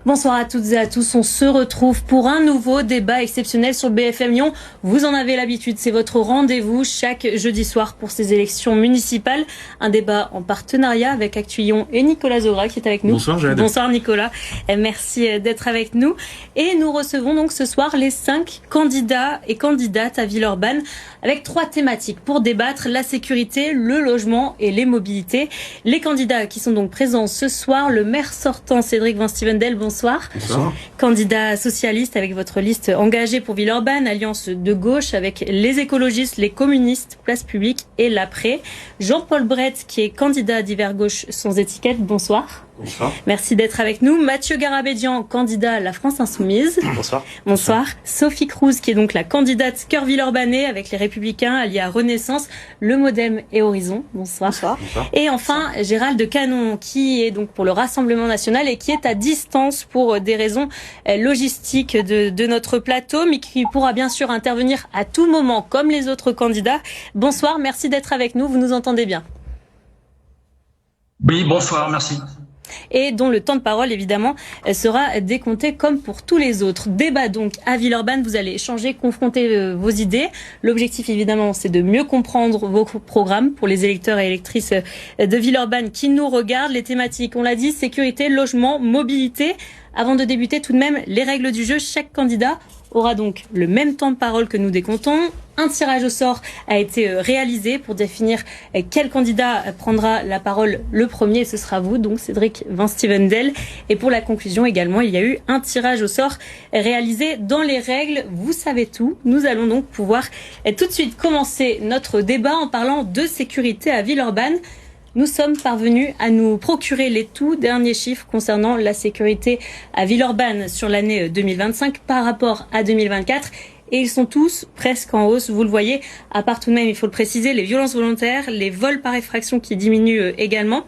Bonsoir à toutes et à tous, on se retrouve pour un nouveau débat exceptionnel sur BFM Lyon. Vous en avez l'habitude, c'est votre rendez-vous chaque jeudi soir pour ces élections municipales. Un débat en partenariat avec Actu Lyon et Nicolas Zogra qui est avec nous. Bonsoir Jade. Bonsoir Nicolas, merci d'être avec nous. Et nous recevons donc ce soir les 5 candidats et candidates à Villeurbanne avec 3 thématiques pour débattre: la sécurité, le logement et les mobilités. Les candidats qui sont donc présents ce soir, le maire sortant Cédric Van-Stevendel, bonsoir. Bonsoir. Candidat socialiste avec votre liste engagée pour Villeurbanne, alliance de gauche avec les écologistes, les communistes, Place Publique et l'Après. Jean-Paul Brett qui est candidat d'hiver gauche sans étiquette, bonsoir. Bonsoir. Merci d'être avec nous. Mathieu Garabédian, candidat à la France Insoumise. Bonsoir. Bonsoir. Sophie Cruz, qui est donc la candidate cœur villeurbanais avec les Républicains, alliés à Renaissance, le Modem et Horizon. Bonsoir. Bonsoir. Et enfin, Gérald Canon, qui est donc pour le Rassemblement National et qui est à distance pour des raisons logistiques de notre plateau, mais qui pourra bien sûr intervenir à tout moment comme les autres candidats. Bonsoir, merci d'être avec nous. Vous nous entendez bien? Oui, bonsoir, merci. Et dont le temps de parole, évidemment, sera décompté comme pour tous les autres. Débat donc à Villeurbanne, vous allez échanger, confronter vos idées. L'objectif, évidemment, c'est de mieux comprendre vos programmes pour les électeurs et électrices de Villeurbanne qui nous regardent. Les thématiques, on l'a dit, sécurité, logement, mobilité. Avant de débuter, tout de même, les règles du jeu. Chaque candidat aura donc le même temps de parole que nous décomptons. Un tirage au sort a été réalisé pour définir quel candidat prendra la parole le premier. Ce sera vous, donc Cédric Van-Stevendel. Et pour la conclusion également, il y a eu un tirage au sort réalisé dans les règles. Vous savez tout. Nous allons donc pouvoir tout de suite commencer notre débat en parlant de sécurité à Villeurbanne. Nous sommes parvenus à nous procurer les tout derniers chiffres concernant la sécurité à Villeurbanne sur l'année 2025 par rapport à 2024. Et ils sont tous presque en hausse, vous le voyez, à part tout de même, il faut le préciser, les violences volontaires, les vols par effraction qui diminuent également.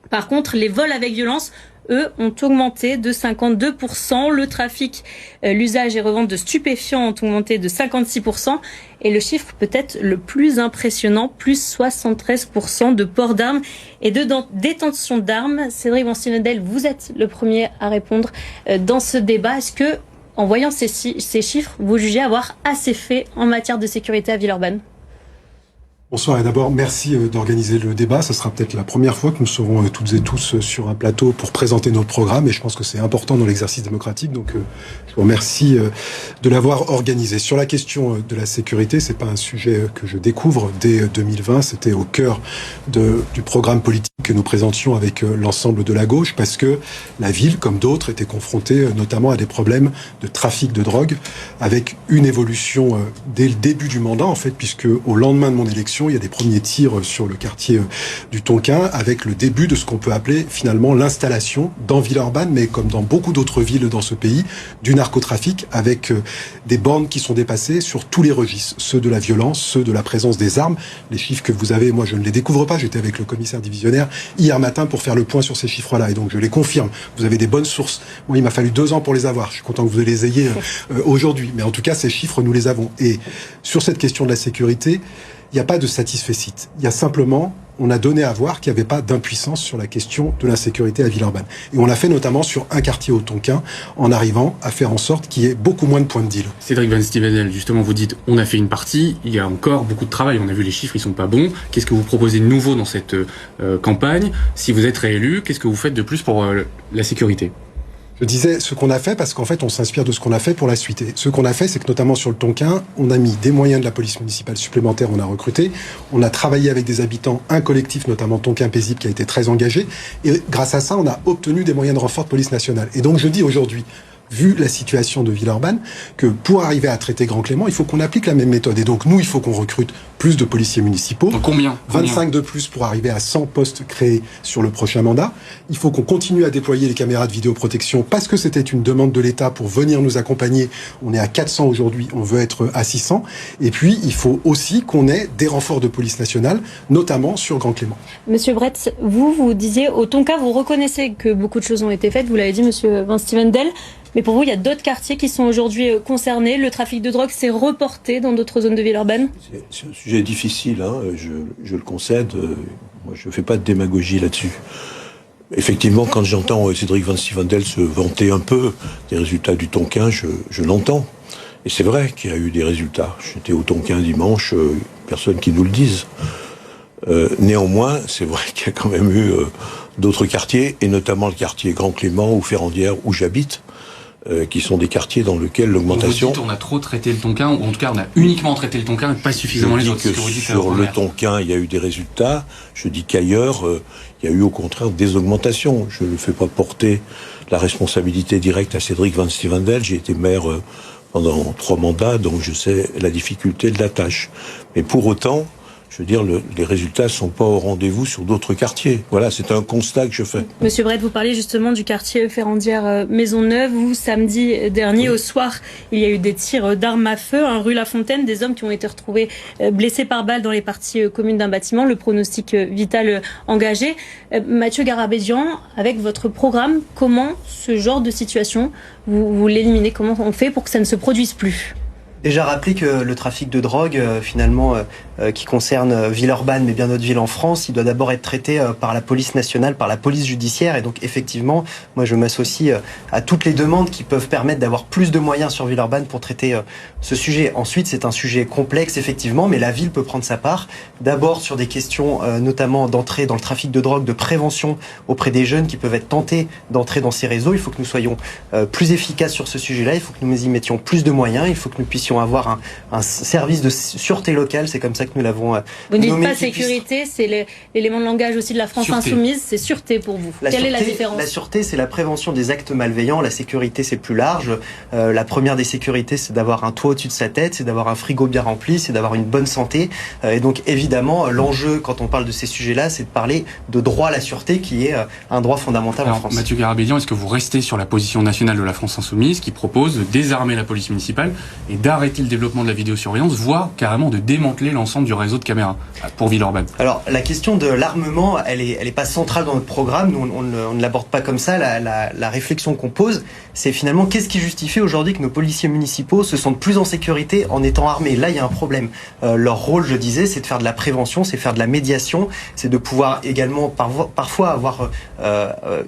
Par contre, les vols avec violence, eux, ont augmenté de 52%. Le trafic, l'usage et revente de stupéfiants ont augmenté de 56%. Et le chiffre peut-être le plus impressionnant, plus 73% de port d'armes et de détention d'armes. Cédric Van-Stevendel, vous êtes le premier à répondre dans ce débat. Est-ce que, en voyant ces chiffres, vous jugez avoir assez fait en matière de sécurité à Villeurbanne? Bonsoir et d'abord merci d'organiser le débat. Ce sera peut-être la première fois que nous serons toutes et tous sur un plateau pour présenter notre programme et je pense que c'est important dans l'exercice démocratique. Donc je vous remercie de l'avoir organisé. Sur la question de la sécurité, c'est pas un sujet que je découvre dès 2020. C'était au cœur du programme politique que nous présentions avec l'ensemble de la gauche parce que la ville, comme d'autres, était confrontée notamment à des problèmes de trafic de drogue avec une évolution dès le début du mandat en fait, puisque au lendemain de mon élection, il y a des premiers tirs sur le quartier du Tonkin avec le début de ce qu'on peut appeler finalement l'installation dans Villeurbanne, mais comme dans beaucoup d'autres villes dans ce pays, du narcotrafic avec des bornes qui sont dépassées sur tous les registres, ceux de la violence, ceux de la présence des armes. Les chiffres que vous avez, moi je ne les découvre pas, j'étais avec le commissaire divisionnaire hier matin pour faire le point sur ces chiffres-là et donc je les confirme. Vous avez des bonnes sources. Moi il m'a fallu 2 ans pour les avoir, je suis content que vous les ayez aujourd'hui, mais en tout cas ces chiffres nous les avons. Et sur cette question de la sécurité, il n'y a pas de satisfecit. Il y a simplement, on a donné à voir qu'il n'y avait pas d'impuissance sur la question de l'insécurité à Villeurbanne. Et on l'a fait notamment sur un quartier au Tonkin, en arrivant à faire en sorte qu'il y ait beaucoup moins de points de deal. Cédric Van-Stevendel, justement, vous dites, on a fait une partie, il y a encore beaucoup de travail, on a vu les chiffres, ils sont pas bons. Qu'est-ce que vous proposez de nouveau dans cette campagne? Si vous êtes réélu, qu'est-ce que vous faites de plus pour la sécurité? Je disais ce qu'on a fait parce qu'en fait on s'inspire de ce qu'on a fait pour la suite. Et ce qu'on a fait, c'est que notamment sur le Tonkin, on a mis des moyens de la police municipale supplémentaires, on a recruté, on a travaillé avec des habitants, un collectif notamment Tonkin Paisible qui a été très engagé et grâce à ça on a obtenu des moyens de renfort de police nationale. Et donc je dis aujourd'hui, vu la situation de Villeurbanne, que pour arriver à traiter Grand Clément, il faut qu'on applique la même méthode. Et donc nous, il faut qu'on recrute plus de policiers municipaux. Donc combien 25 de plus pour arriver à 100 postes créés sur le prochain mandat. Il faut qu'on continue à déployer les caméras de vidéoprotection parce que c'était une demande de l'État pour venir nous accompagner. On est à 400 aujourd'hui, on veut être à 600. Et puis, il faut aussi qu'on ait des renforts de police nationale, notamment sur Grand Clément. Monsieur Brett, vous disiez, au Tonkin, vous reconnaissez que beaucoup de choses ont été faites, vous l'avez dit, monsieur Van-Stevendel. Mais pour vous, il y a d'autres quartiers qui sont aujourd'hui concernés. Le trafic de drogue s'est reporté dans d'autres zones de Villeurbanne. C'est un sujet difficile, hein, je le concède. Moi, je ne fais pas de démagogie là-dessus. Effectivement, quand j'entends Cédric Van Stevendel se vanter un peu des résultats du Tonkin, je l'entends. Et c'est vrai qu'il y a eu des résultats. J'étais au Tonkin dimanche, personne qui nous le dise. Néanmoins, c'est vrai qu'il y a quand même eu d'autres quartiers, et notamment le quartier Grand Clément ou Ferrandière, où j'habite, qui sont des quartiers dans lesquels l'augmentation... Vous dites on a trop traité le Tonkin, ou en tout cas on a uniquement traité le Tonkin et pas suffisamment les autres. Sur le Tonkin, il y a eu des résultats. Je dis qu'ailleurs, il y a eu au contraire des augmentations. Je ne fais pas porter la responsabilité directe à Cédric Van Stevendel. J'ai été maire pendant 3 mandats, donc je sais la difficulté de la tâche. Mais pour autant... Je veux dire, les résultats ne sont pas au rendez-vous sur d'autres quartiers. Voilà, c'est un constat que je fais. Monsieur Brett, vous parlez justement du quartier Ferrandière Maisonneuve, où samedi dernier au soir, il y a eu des tirs d'armes à feu, rue La Fontaine, des hommes qui ont été retrouvés blessés par balle dans les parties communes d'un bâtiment, le pronostic vital engagé. Mathieu Garabédian, avec votre programme, comment ce genre de situation, vous l'éliminez? Comment on fait pour que ça ne se produise plus? Déjà rappeler que le trafic de drogue, finalement, qui concerne Villeurbanne, mais bien d'autres villes en France, il doit d'abord être traité par la police nationale, par la police judiciaire. Et donc, effectivement, moi, je m'associe à toutes les demandes qui peuvent permettre d'avoir plus de moyens sur Villeurbanne pour traiter ce sujet. Ensuite, c'est un sujet complexe, effectivement, mais la ville peut prendre sa part. D'abord sur des questions, notamment d'entrée dans le trafic de drogue, de prévention auprès des jeunes qui peuvent être tentés d'entrer dans ces réseaux. Il faut que nous soyons plus efficaces sur ce sujet-là. Il faut que nous y mettions plus de moyens. Il faut que nous puissions avoir un service de sûreté locale, c'est comme ça que nous l'avons Vous ne dites pas sécurité, c'est l'élément de langage aussi de la France insoumise, c'est sûreté pour vous. Quelle est la différence? La sûreté, c'est la prévention des actes malveillants, la sécurité, c'est plus large. La première des sécurités, c'est d'avoir un toit au-dessus de sa tête, c'est d'avoir un frigo bien rempli, c'est d'avoir une bonne santé. Et donc, évidemment, l'enjeu, quand on parle de ces sujets-là, c'est de parler de droit à la sûreté, qui est un droit fondamental en France. Mathieu Garabédian, est-ce que vous restez sur la position nationale de la France insoumise, qui propose de désarmer la police municipale et d'arrêter le développement de la vidéosurveillance, voire carrément de démanteler l'ensemble du réseau de caméras pour Villeurbanne? Alors, la question de l'armement, elle est pas centrale dans notre programme. Nous, on ne l'aborde pas comme ça. La réflexion qu'on pose, c'est finalement qu'est-ce qui justifie aujourd'hui que nos policiers municipaux se sentent plus en sécurité en étant armés? Là, il y a un problème. Leur rôle, je disais, c'est de faire de la prévention, c'est faire de la médiation, c'est de pouvoir également parfois avoir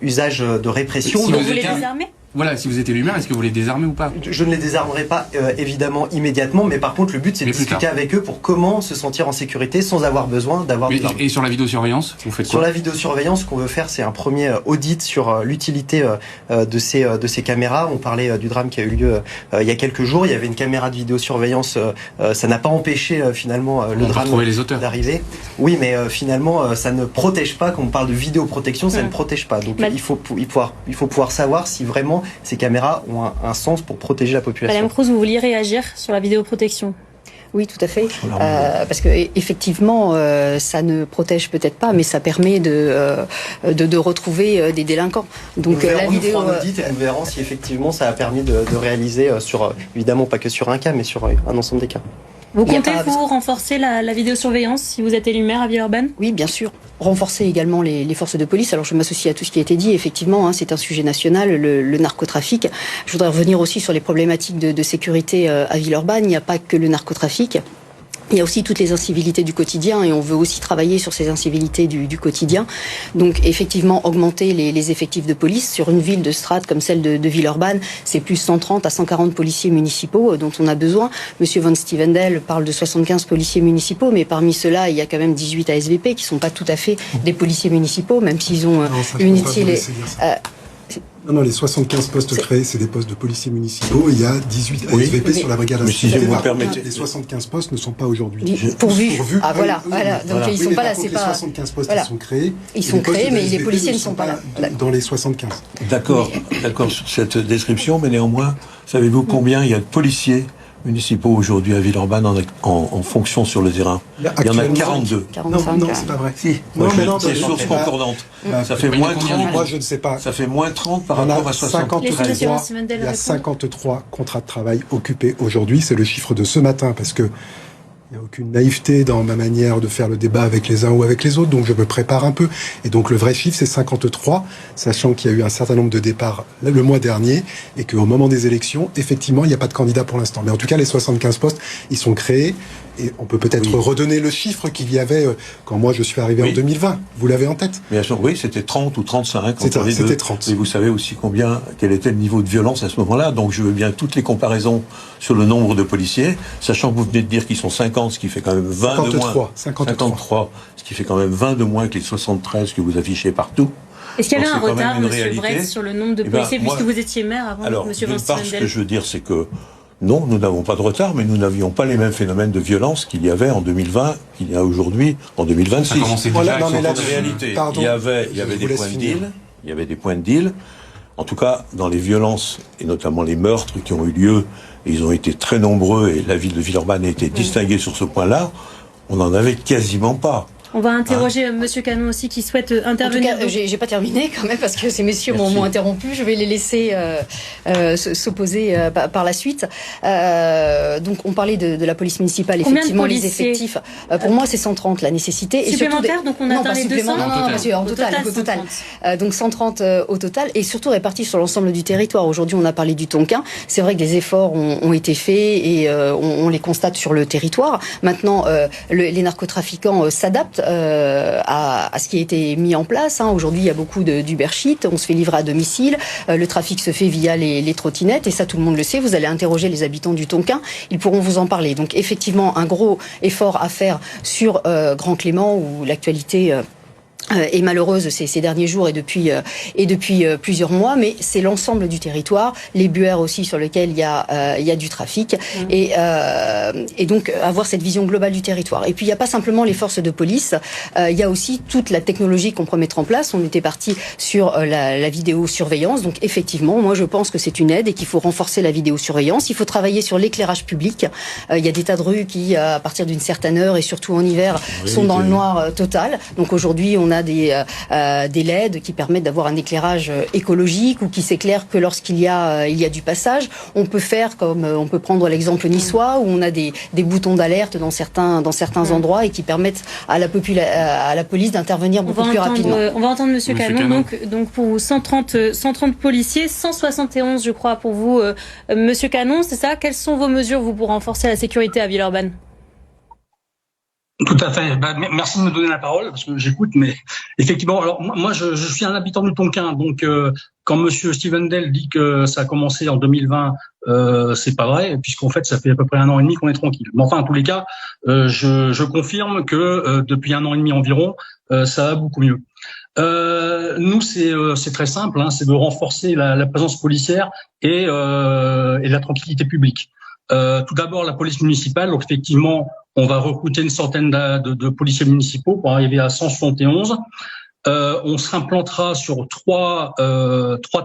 usage de répression. Si vous voulez désarmer? Voilà, si vous êtes élu maire, est-ce que vous les désarmez ou pas? Je ne les désarmerai pas évidemment immédiatement, mais par contre le but c'est de discuter avec eux pour comment se sentir en sécurité sans avoir besoin d'avoir des armes. Et sur la vidéosurveillance, vous faites quoi? Sur la vidéosurveillance, ce qu'on veut faire, c'est un premier audit sur l'utilité de ces caméras. On parlait du drame qui a eu lieu il y a quelques jours. Il y avait une caméra de vidéosurveillance. Ça n'a pas empêché finalement le drame d'arriver. Oui, mais finalement ça ne protège pas. Quand on parle de vidéoprotection, ça ne protège pas. Donc il faut pouvoir savoir si vraiment ces caméras ont un sens pour protéger la population. Madame Cruz, vous vouliez réagir sur la vidéoprotection? Oui, tout à fait. Parce que effectivement, ça ne protège peut-être pas, mais ça permet de retrouver des délinquants. Donc la vidéo, on audit et nous verrons si effectivement ça a permis de réaliser sur, évidemment pas que sur un cas, mais sur un ensemble des cas. Vous comptez vous renforcer la vidéosurveillance si vous êtes élu maire à Villeurbanne? Oui, bien sûr. Renforcer également les forces de police. Alors je m'associe à tout ce qui a été dit. Effectivement, c'est un sujet national, le narcotrafic. Je voudrais revenir aussi sur les problématiques de sécurité à Villeurbanne. Il n'y a pas que le narcotrafic. Il y a aussi toutes les incivilités du quotidien et on veut aussi travailler sur ces incivilités du quotidien. Donc effectivement, augmenter les effectifs de police sur une ville de strate comme celle de Villeurbanne, c'est plus 130 à 140 policiers municipaux dont on a besoin. Monsieur Van Stevendel parle de 75 policiers municipaux, mais parmi ceux-là, il y a quand même 18 ASVP qui sont pas tout à fait des policiers municipaux, même s'ils ont une utile. Non, les 75 postes créés, c'est des postes de policiers municipaux. Il y a 18 ASVP sur la brigade. Mais si je vous permettez, les 75 postes ne sont pas aujourd'hui pourvus. Ah voilà, voilà. Donc ils sont pas là. C'est pas. Les 75 postes ils sont créés. Ils sont créés, mais les policiers ne sont pas là. Dans les 75. D'accord sur cette description, mais néanmoins, savez-vous combien il y a de policiers municipaux aujourd'hui à Villeurbanne en fonction sur le terrain? Il y en a 42. Non, c'est pas vrai. Si. C'est source concordante. Ça fait moins 30. Moi, je ne sais pas. Ça fait moins 30 par rapport à 60. Il y a 53 contrats de travail occupés aujourd'hui. C'est le chiffre de ce matin parce que il n'y a aucune naïveté dans ma manière de faire le débat avec les uns ou avec les autres, donc je me prépare un peu. Et donc le vrai chiffre, c'est 53, sachant qu'il y a eu un certain nombre de départs le mois dernier, et qu'au moment des élections, effectivement, il n'y a pas de candidat pour l'instant. Mais en tout cas, les 75 postes, ils sont créés. Et on peut peut-être redonner le chiffre qu'il y avait quand moi je suis arrivé en 2020. Vous l'avez en tête? Bien sûr, oui, c'était 30 ou 35. C'était 30. Et vous savez aussi quel était le niveau de violence à ce moment-là. Donc je veux bien toutes les comparaisons sur le nombre de policiers, sachant que vous venez de dire qu'ils sont 50, ce qui fait quand même 20 de moins. 53, ce qui fait quand même 20 de moins que les 73 que vous affichez partout. Est-ce qu'il y avait un retard, Monsieur Brett, sur le nombre de policiers, puisque vous étiez maire avant, Monsieur Vincent Wendel? Ce que je veux dire, c'est que non, nous n'avons pas de retard, mais nous n'avions pas les mêmes phénomènes de violence qu'il y avait en 2020, qu'il y a aujourd'hui en 2026. Voilà, non, mais là, réalité, il y avait des points de deal. Il y avait des points de deal. En tout cas, dans les violences, et notamment les meurtres qui ont eu lieu, ils ont été très nombreux, et la ville de Villeurbanne a été distinguée sur ce point-là, on n'en avait quasiment pas. On va interroger Monsieur Canon aussi qui souhaite intervenir. En tout cas, j'ai pas terminé quand même parce que ces messieurs m'ont interrompu. Je vais les laisser s'opposer par la suite. Donc on parlait de la police municipale. Effectivement, les effectifs. Pour moi, c'est 130 la nécessité. Supplémentaire, donc on atteint les 200. Non, au total. Donc 130 au total et surtout répartis sur l'ensemble du territoire. Aujourd'hui, on a parlé du Tonkin. C'est vrai que des efforts ont été faits et on les constate sur le territoire. Maintenant, les narcotrafiquants s'adaptent à ce qui a été mis en place. Aujourd'hui, il y a beaucoup d'Ubershit, on se fait livrer à domicile, le trafic se fait via les trottinettes, et ça, tout le monde le sait. Vous allez interroger les habitants du Tonkin, ils pourront vous en parler. Donc, effectivement, un gros effort à faire sur Grand Clément, où l'actualité est malheureuse ces derniers jours et depuis plusieurs mois, mais c'est l'ensemble du territoire, les buères aussi sur lesquels il y a du trafic et donc avoir cette vision globale du territoire. Et puis il n'y a pas simplement les forces de police, il y a aussi toute la technologie qu'on peut mettre en place. On était parti sur la vidéosurveillance, donc effectivement, moi je pense que c'est une aide et qu'il faut renforcer la vidéosurveillance. Il faut travailler sur l'éclairage public. Il y a des tas de rues qui, à partir d'une certaine heure et surtout en hiver, sont dans le noir total. Donc aujourd'hui, on a des LED qui permettent d'avoir un éclairage écologique ou qui s'éclairent que lorsqu'il y a du passage. On peut faire comme on peut prendre l'exemple niçois où on a des boutons d'alerte dans certains endroits et qui permettent à la police d'intervenir beaucoup plus rapidement. On va entendre Monsieur Canon. Donc pour vous 130 policiers, 171 je crois pour vous Monsieur Canon, c'est ça? Quelles sont vos mesures vous pour renforcer la sécurité à Villeurbanne? Tout à fait. Merci de me donner la parole parce que j'écoute, mais effectivement, alors moi je suis un habitant du Tonkin, donc quand Monsieur Wendel dit que ça a commencé en 2020, c'est pas vrai, puisqu'en fait ça fait à peu près 1 an et demi qu'on est tranquille. Mais enfin, en tous les cas, je confirme que depuis 1 an et demi environ, ça va beaucoup mieux. Nous, c'est très simple, c'est de renforcer la présence policière et la tranquillité publique. Tout d'abord, la police municipale. Donc effectivement, on va recruter une centaine de policiers municipaux pour arriver à 171. On s'implantera sur trois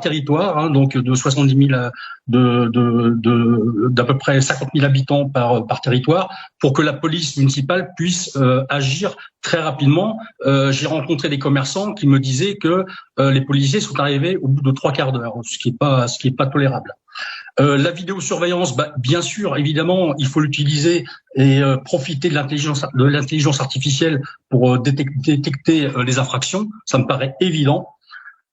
territoires, donc de 70 000 d'à peu près 50 000 habitants par territoire, pour que la police municipale puisse agir très rapidement. J'ai rencontré des commerçants qui me disaient que les policiers sont arrivés au bout de 3/4 d'heure, ce qui est pas tolérable. La vidéosurveillance, bien sûr, évidemment, il faut l'utiliser et profiter de l'intelligence artificielle pour détecter les infractions. Ça me paraît évident.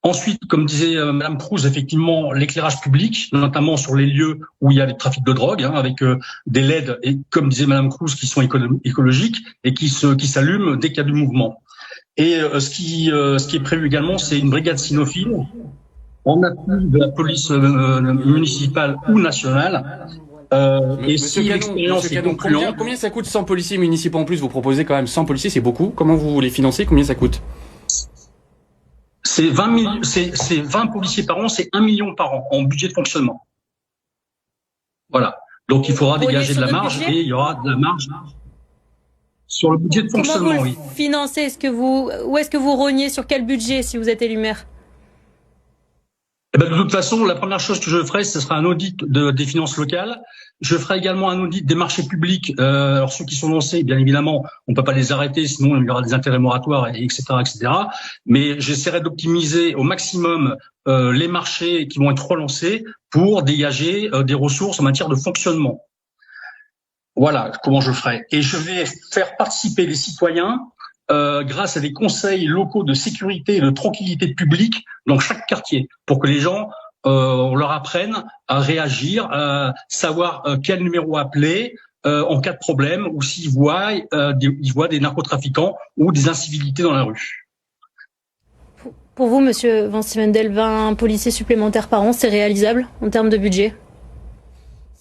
Ensuite, comme disait Madame Cruz, effectivement, l'éclairage public, notamment sur les lieux où il y a des trafics de drogue, avec des LED, et comme disait Madame Cruz, qui sont écologiques et qui s'allument dès qu'il y a du mouvement. Et ce qui est prévu également, c'est une brigade cynophile en appui de la police municipale ou nationale. Et si l'expérience est concluante... Combien ça coûte 100 policiers municipaux en plus? Vous proposez quand même 100 policiers, c'est beaucoup. Comment vous les financez? Combien ça coûte? C'est 20 policiers par an, c'est 1 million par an en budget de fonctionnement. Voilà. Donc il faudra dégager de la marge et il y aura de la marge sur le budget de fonctionnement. Comment vous le financez? Où est-ce que vous rognez? Sur quel budget si vous êtes élu maire? De toute façon, la première chose que je ferai, ce sera un audit des finances locales. Je ferai également un audit des marchés publics. Alors ceux qui sont lancés, bien évidemment, on ne peut pas les arrêter, sinon il y aura des intérêts moratoires, etc., etc. Mais j'essaierai d'optimiser au maximum les marchés qui vont être relancés pour dégager des ressources en matière de fonctionnement. Voilà comment je ferai. Et je vais faire participer les citoyens grâce à des conseils locaux de sécurité et de tranquillité publique dans chaque quartier, pour que les gens, on leur apprenne à réagir, à savoir quel numéro appeler, en cas de problème ou s'ils voient des narcotrafiquants ou des incivilités dans la rue. Pour vous, Monsieur Van Stevendel, 20 policiers supplémentaires par an, c'est réalisable en termes de budget ?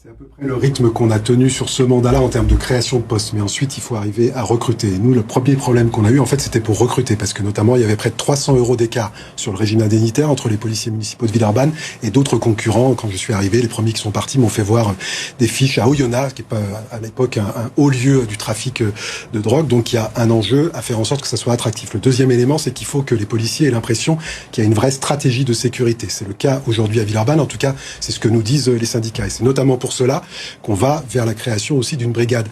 C'est à peu près le rythme qu'on a tenu sur ce mandat-là en termes de création de postes. Mais ensuite, il faut arriver à recruter. Et nous, le premier problème qu'on a eu, en fait, c'était pour recruter. Parce que notamment, il y avait près de 300 € d'écart sur le régime indemnitaire entre les policiers municipaux de Villeurbanne et d'autres concurrents. Quand je suis arrivé, les premiers qui sont partis m'ont fait voir des fiches à Oyonnax, qui est pas à l'époque un haut lieu du trafic de drogue. Donc, il y a un enjeu à faire en sorte que ça soit attractif. Le deuxième élément, c'est qu'il faut que les policiers aient l'impression qu'il y a une vraie stratégie de sécurité. C'est le cas aujourd'hui à Villeurbanne. En tout cas, c'est ce que nous disent les syndicats. Et c'est notamment pour cela qu'on va vers la création aussi d'une brigade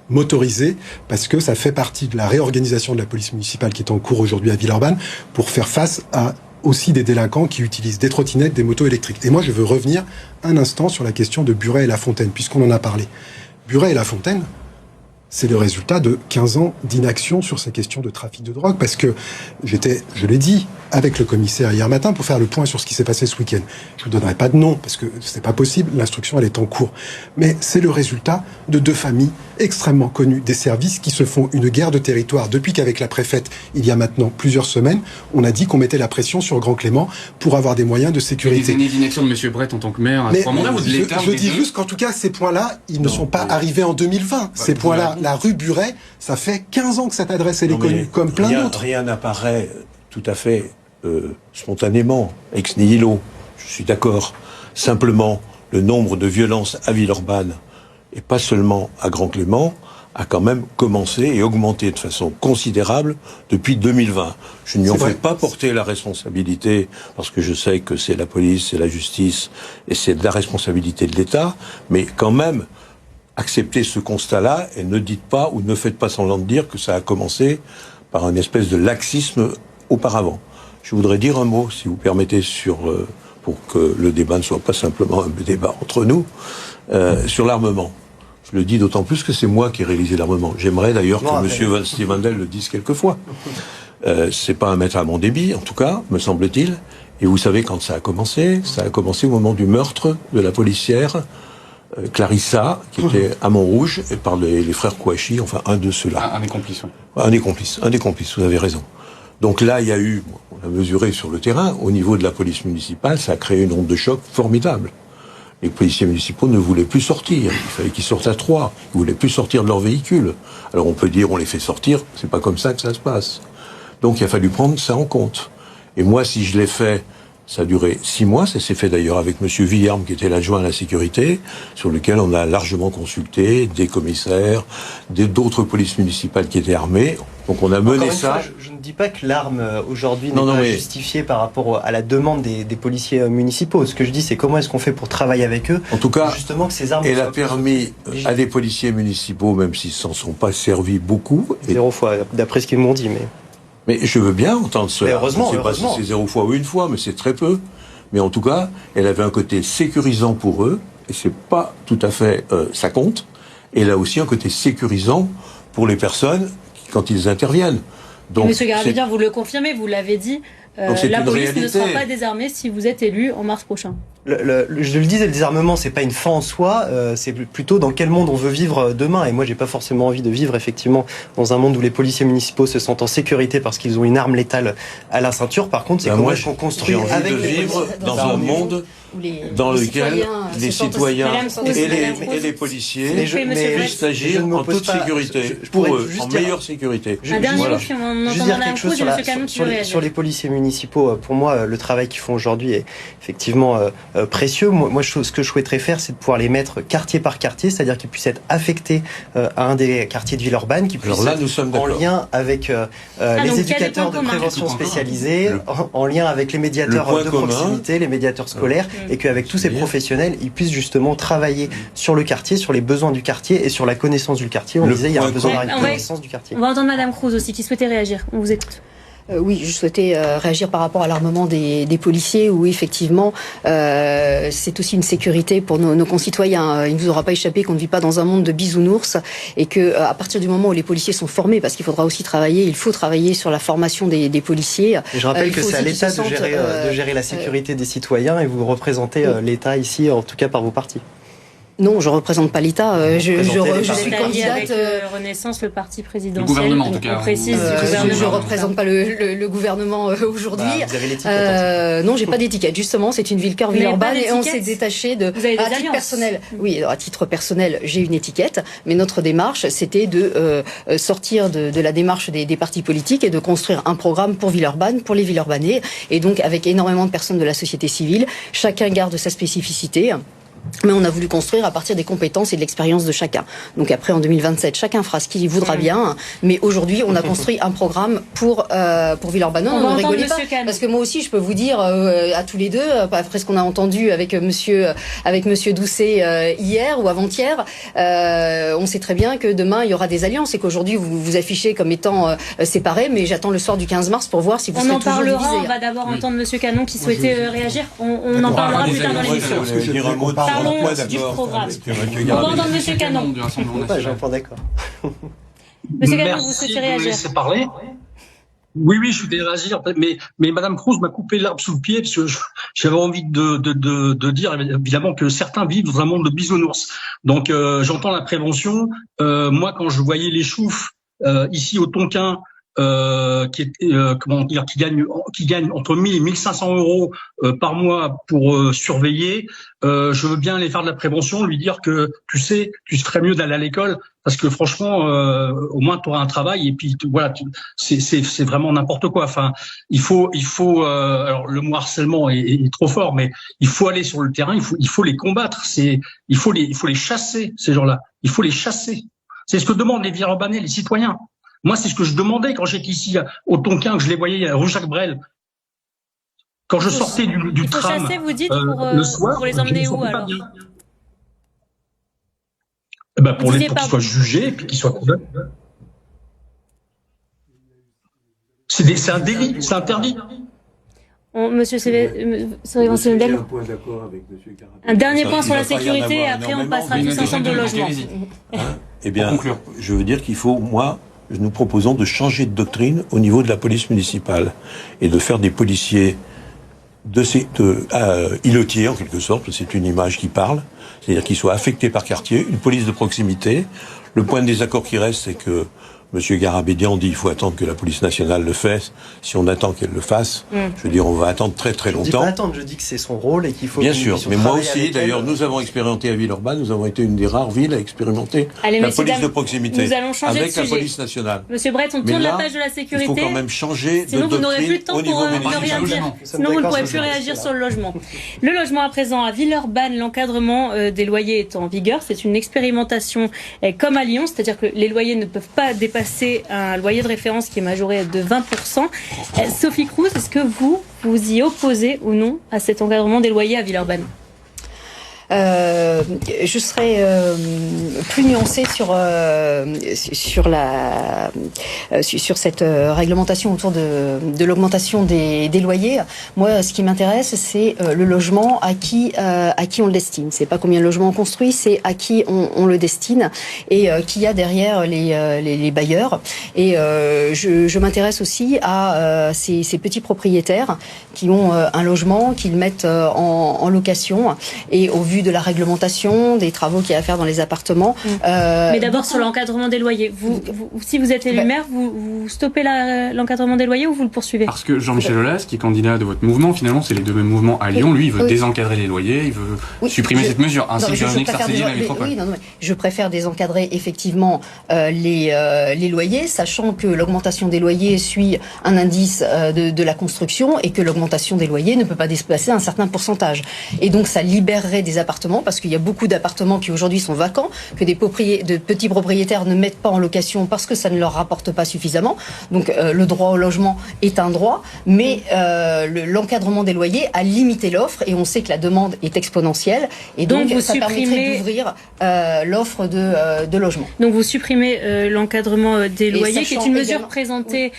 motorisée, parce que ça fait partie de la réorganisation de la police municipale qui est en cours aujourd'hui à Villeurbanne pour faire face à aussi des délinquants qui utilisent des trottinettes, des motos électriques. Et moi, je veux revenir un instant sur la question de Buret et La Fontaine, puisqu'on en a parlé. Buret et La Fontaine, c'est le résultat de 15 ans d'inaction sur ces questions de trafic de drogue, parce que j'étais, je l'ai dit, avec le commissaire hier matin pour faire le point sur ce qui s'est passé ce week-end. Je ne vous donnerai pas de nom, parce que c'est pas possible, l'instruction elle est en cours. Mais c'est le résultat de 2 familles extrêmement connues des services qui se font une guerre de territoire depuis qu'avec la préfète, il y a maintenant plusieurs semaines, on a dit qu'on mettait la pression sur Grand Clément pour avoir des moyens de sécurité. Des années d'inaction de M. Brett en tant que maire, à ce moment-là, ou de l'État? Je dis juste qu'en tout cas, ces points-là, ils ne sont pas arrivés en 2020. Ces points-là, la rue Buret, ça fait 15 ans que cette adresse elle est connue, comme plein d'autres. Rien n'apparaît tout à fait spontanément, ex nihilo, je suis d'accord. Simplement, le nombre de violences à Villeurbanne, et pas seulement à Grand Clément, a quand même commencé et augmenté de façon considérable depuis 2020. Je n'y en fais pas porter la responsabilité, parce que je sais que c'est la police, c'est la justice, et c'est de la responsabilité de l'État, mais quand même, acceptez ce constat-là et ne dites pas ou ne faites pas semblant de dire que ça a commencé par une espèce de laxisme auparavant. Je voudrais dire un mot, si vous permettez, pour que le débat ne soit pas simplement un débat entre nous, sur l'armement. Je le dis d'autant plus que c'est moi qui ai réalisé l'armement. J'aimerais d'ailleurs que M. Van Stevendel le dise quelquefois. C'est pas un maître à mon débit, en tout cas, me semble-t-il. Et vous savez quand ça a commencé au moment du meurtre de la policière Clarissa, qui était à Montrouge, et par les frères Kouachi, enfin un de ceux-là. Un des complices, oui. Un des complices, vous avez raison. Donc là, il y a eu, on a mesuré sur le terrain, au niveau de la police municipale, ça a créé une onde de choc formidable. Les policiers municipaux ne voulaient plus sortir. Il fallait qu'ils sortent à 3. Ils voulaient plus sortir de leur véhicule. Alors on peut dire, on les fait sortir, c'est pas comme ça que ça se passe. Donc il a fallu prendre ça en compte. Et moi, si je l'ai fait, ça a duré 6 mois. Ça s'est fait d'ailleurs avec M. Villarme, qui était l'adjoint à la sécurité, sur lequel on a largement consulté des commissaires, d'autres polices municipales qui étaient armées. Donc on a mené ça. Je ne dis pas que l'arme aujourd'hui n'est pas justifiée par rapport à la demande des policiers municipaux. Ce que je dis, c'est comment est-ce qu'on fait pour travailler avec eux. En tout cas, justement, que ces armes. Elle a permis à des policiers municipaux, même s'ils s'en sont pas servis beaucoup. 0 fois, d'après ce qu'ils m'ont dit, Mais je veux bien entendre cela. Heureusement, je ne sais pas si c'est 0 fois ou 1 fois, mais c'est très peu. Mais en tout cas, elle avait un côté sécurisant pour eux, et c'est pas tout à fait ça compte. Et elle a aussi un côté sécurisant pour les personnes quand ils interviennent. Donc, Monsieur Garabédian, vous le confirmez, vous l'avez dit, la police ne sera pas désarmée si vous êtes élu en mars prochain. Je le disais, le désarmement, c'est pas une fin en soi, c'est plutôt dans quel monde on veut vivre demain. Et moi, j'ai pas forcément envie de vivre effectivement dans un monde où les policiers municipaux se sentent en sécurité parce qu'ils ont une arme létale à la ceinture. Par contre, c'est comment est-ce qu'on construit avec de vivre dans un monde dans lequel les citoyens et les policiers puissent agir en toute sécurité, pour eux, en meilleure sécurité. Un dernier mot, on entend Madame Cruz et M. Camus sur les policiers municipaux. Pour moi, le travail qu'ils font aujourd'hui est effectivement précieux. Moi, ce que je souhaiterais faire, c'est de pouvoir les mettre quartier par quartier, c'est-à-dire qu'ils puissent être affectés à un des quartiers de Villeurbanne, qui puissent être en lien avec les éducateurs de prévention spécialisés, en lien avec les médiateurs de proximité, les médiateurs scolaires, et qu'avec tous ces professionnels, ils puissent justement travailler sur le quartier, sur les besoins du quartier et sur la connaissance du quartier. On disait, il y a un besoin de connaissance du quartier. On va entendre Madame Cruz aussi, qui souhaitait réagir. On vous écoute. Oui, je souhaitais réagir par rapport à l'armement des policiers, où effectivement c'est aussi une sécurité pour nos concitoyens. Il ne vous aura pas échappé qu'on ne vit pas dans un monde de bisounours, et que à partir du moment où les policiers sont formés, parce qu'il faudra aussi travailler, il faut travailler sur la formation des policiers. Et je rappelle que c'est à l'État de gérer la sécurité des citoyens, et vous représentez l'État ici, en tout cas par vos partis. Non, je représente pas l'État. Je suis candidate. Avec Renaissance, le parti présidentiel. Le gouvernement, en tout cas. On précise. Je représente pas le gouvernement aujourd'hui. Vous avez l'étiquette. Non, j'ai pas d'étiquette. Justement, c'est une ville cœur Villeurbanne et on s'est détaché de. Vous avez des à titre alliances. personnel. Oui, alors à titre personnel, j'ai une étiquette, mais notre démarche, c'était de sortir de la démarche des partis politiques et de construire un programme pour Villeurbanne, pour les Villeurbanais, et donc avec énormément de personnes de la société civile. Chacun garde sa spécificité. Mais on a voulu construire à partir des compétences et de l'expérience de chacun. Donc après, en 2027, chacun fera ce qu'il voudra bien. Mais aujourd'hui, on a construit un programme pour Villeurbanne. Non, ne rigolez pas. Parce que moi aussi, je peux vous dire, à tous les deux, après ce qu'on a entendu avec monsieur Doucet hier ou avant-hier, on sait très bien que demain, il y aura des alliances et qu'aujourd'hui, vous vous affichez comme étant séparés. Mais j'attends le soir du 15 mars pour voir si vous serez toujours divisés. On va d'abord entendre monsieur Canon qui souhaitait réagir. On en parlera plus tard dans l'émission. Parlons du programme. On va entendre monsieur Canon. J'ai un point d'accord. Monsieur Canon, vous souhaitez réagir? Merci de me laisser parler. Oui, je suis réagir, mais Madame Cruz m'a coupé l'herbe sous le pied parce que j'avais envie de dire évidemment que certains vivent dans un monde de bisounours. Donc j'entends la prévention. Moi, quand je voyais les choufs ici au Tonkin, qui gagne entre 1000 et 1500 euros par mois pour surveiller. Je veux bien aller faire de la prévention, lui dire que tu ferais mieux d'aller à l'école parce que franchement, au moins tu auras un travail et puis voilà, c'est vraiment n'importe quoi. Enfin, il faut alors le mot harcèlement est trop fort, mais il faut aller sur le terrain, il faut les combattre. Il faut les chasser ces gens-là. Il faut les chasser. C'est ce que demandent les Villeurbanais, les citoyens. Moi, c'est ce que je demandais quand j'étais ici au Tonkin, que je les voyais rue Jacques Brel. Quand je sortais du tram chasser, vous dites, le soir, pour les emmener où alors? Pour qu'ils soient jugés et puis qu'ils soient condamnés. C'est un délit, c'est interdit. Monsieur Sévérin, un dernier point sur la sécurité et après on passera tous ensemble au logement. Eh bien, je veux dire qu'il faut, nous proposons de changer de doctrine au niveau de la police municipale et de faire des policiers îlotiers en quelque sorte, c'est une image qui parle, c'est-à-dire qu'ils soient affectés par quartier, une police de proximité. Le point de désaccord qui reste, c'est que Monsieur Garabédian dit qu'il faut attendre que la police nationale le fasse. Si on attend qu'elle le fasse, je veux dire, on va attendre très très longtemps. Je dis pas attendre, je dis que c'est son rôle et qu'il faut. Bien sûr, mais moi aussi, d'ailleurs, nous avons expérimenté à Villeurbanne, nous avons été une des rares villes à expérimenter la police de proximité nous allons changer avec de la police nationale. Monsieur Brett, on tourne la page de la sécurité. Il faut quand même changer sinon de vous n'aurez plus de temps au niveau pour rien dire. Sinon vous ne pourrez plus réagir sur le logement. Le logement à présent à Villeurbanne, l'encadrement des loyers est en vigueur. C'est une expérimentation comme à Lyon, c'est-à-dire que les loyers ne peuvent pas dépasser un loyer de référence qui est majoré de 20%. Sophie Cruz, est-ce que vous y opposez ou non à cet encadrement des loyers à Villeurbanne? Je serais plus nuancée sur cette réglementation autour de l'augmentation des loyers. Moi, ce qui m'intéresse, c'est le logement à qui on le destine. C'est pas combien de logements on construit, c'est à qui on le destine et qui y a derrière les bailleurs. Et je m'intéresse aussi à ces petits propriétaires qui ont un logement, qu'ils mettent en location et au vu de la réglementation, des travaux qu'il y a à faire dans les appartements. Mais d'abord sur l'encadrement des loyers. Si vous êtes élu maire, vous stoppez l'encadrement des loyers ou vous le poursuivez? Parce que Jean-Michel Aulas, qui est candidat de votre mouvement, finalement, c'est les deux mêmes mouvements à Lyon. Lui, il veut désencadrer les loyers, il veut supprimer cette mesure, ainsi que Véronique Sarcézy à la métropole. Je préfère désencadrer effectivement les loyers, sachant que l'augmentation des loyers suit un indice de la construction et que l'augmentation des loyers ne peut pas dépasser un certain pourcentage. Et donc ça libérerait des appartements, parce qu'il y a beaucoup d'appartements qui aujourd'hui sont vacants, que de petits propriétaires ne mettent pas en location parce que ça ne leur rapporte pas suffisamment. Donc le droit au logement est un droit, mais l'encadrement des loyers a limité l'offre et on sait que la demande est exponentielle et donc ça permettrait d'ouvrir l'offre de logement. Donc vous supprimez l'encadrement des loyers, qui est une mesure présentée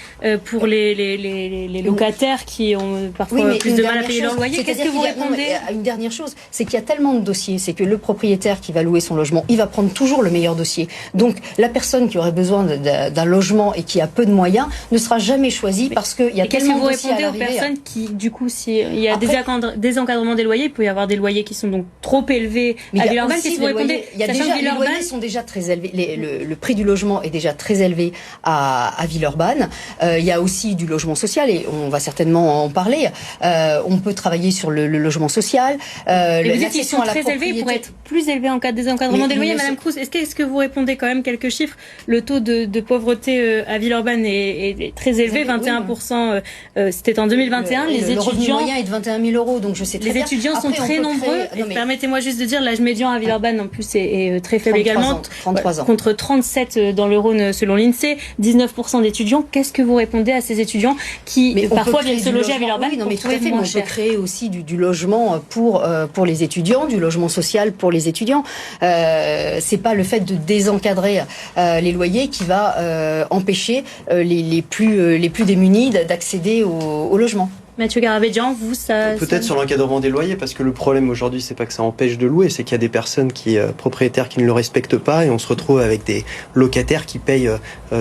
pour les locataires qui ont parfois plus de mal à payer leur loyer. Qu'est-ce que vous répondez? Une dernière chose, c'est qu'il y a tellement de dossiers. C'est que le propriétaire qui va louer son logement, il va prendre toujours le meilleur dossier. Donc, la personne qui aurait besoin d'un logement et qui a peu de moyens ne sera jamais choisie parce qu'il y a tellement de dossiers à l'arrivée. Qu'est-ce que vous répondez aux personnes qui, du coup, s'il y a des encadrements des loyers, il peut y avoir des loyers qui sont donc trop élevés à Villeurbanne? Qu'est-ce que vous répondez? Les loyers sont déjà très élevés. Le prix du logement est déjà très élevé à Villeurbanne. Il y a aussi du logement social et on va certainement en parler. On peut travailler sur le logement social. Et vous dites qu'ils sont très élevés, ils pourraient être plus élevés en cas de désencadrement des loyers. Madame Cruz, est-ce que vous répondez quand même quelques chiffres? Le taux de pauvreté à Villeurbanne est très élevé, 21%. C'était en 2021. Le revenu moyen est de 21 000 euros, donc je sais très bien. Les étudiants sont très nombreux. Permettez-moi juste de dire, l'âge médian à Villeurbanne en plus est très faible également. 33 ans. Contre 37 dans le Rhône selon l'INSEE, 19% d'étudiants. Qu'est-ce que vous répondez à ces étudiants qui parfois viennent se loger à Villeurbanne? Oui, non, mais tout à fait. On peut créer aussi du logement pour les étudiants, du logement social pour les étudiants. C'est pas le fait de désencadrer les loyers qui va empêcher les plus démunis d'accéder au logement. Mathieu Garabédian, vous, peut-être sur l'encadrement des loyers, parce que le problème aujourd'hui, c'est pas que ça empêche de louer, c'est qu'il y a des personnes propriétaires qui ne le respectent pas, et on se retrouve avec des locataires qui payent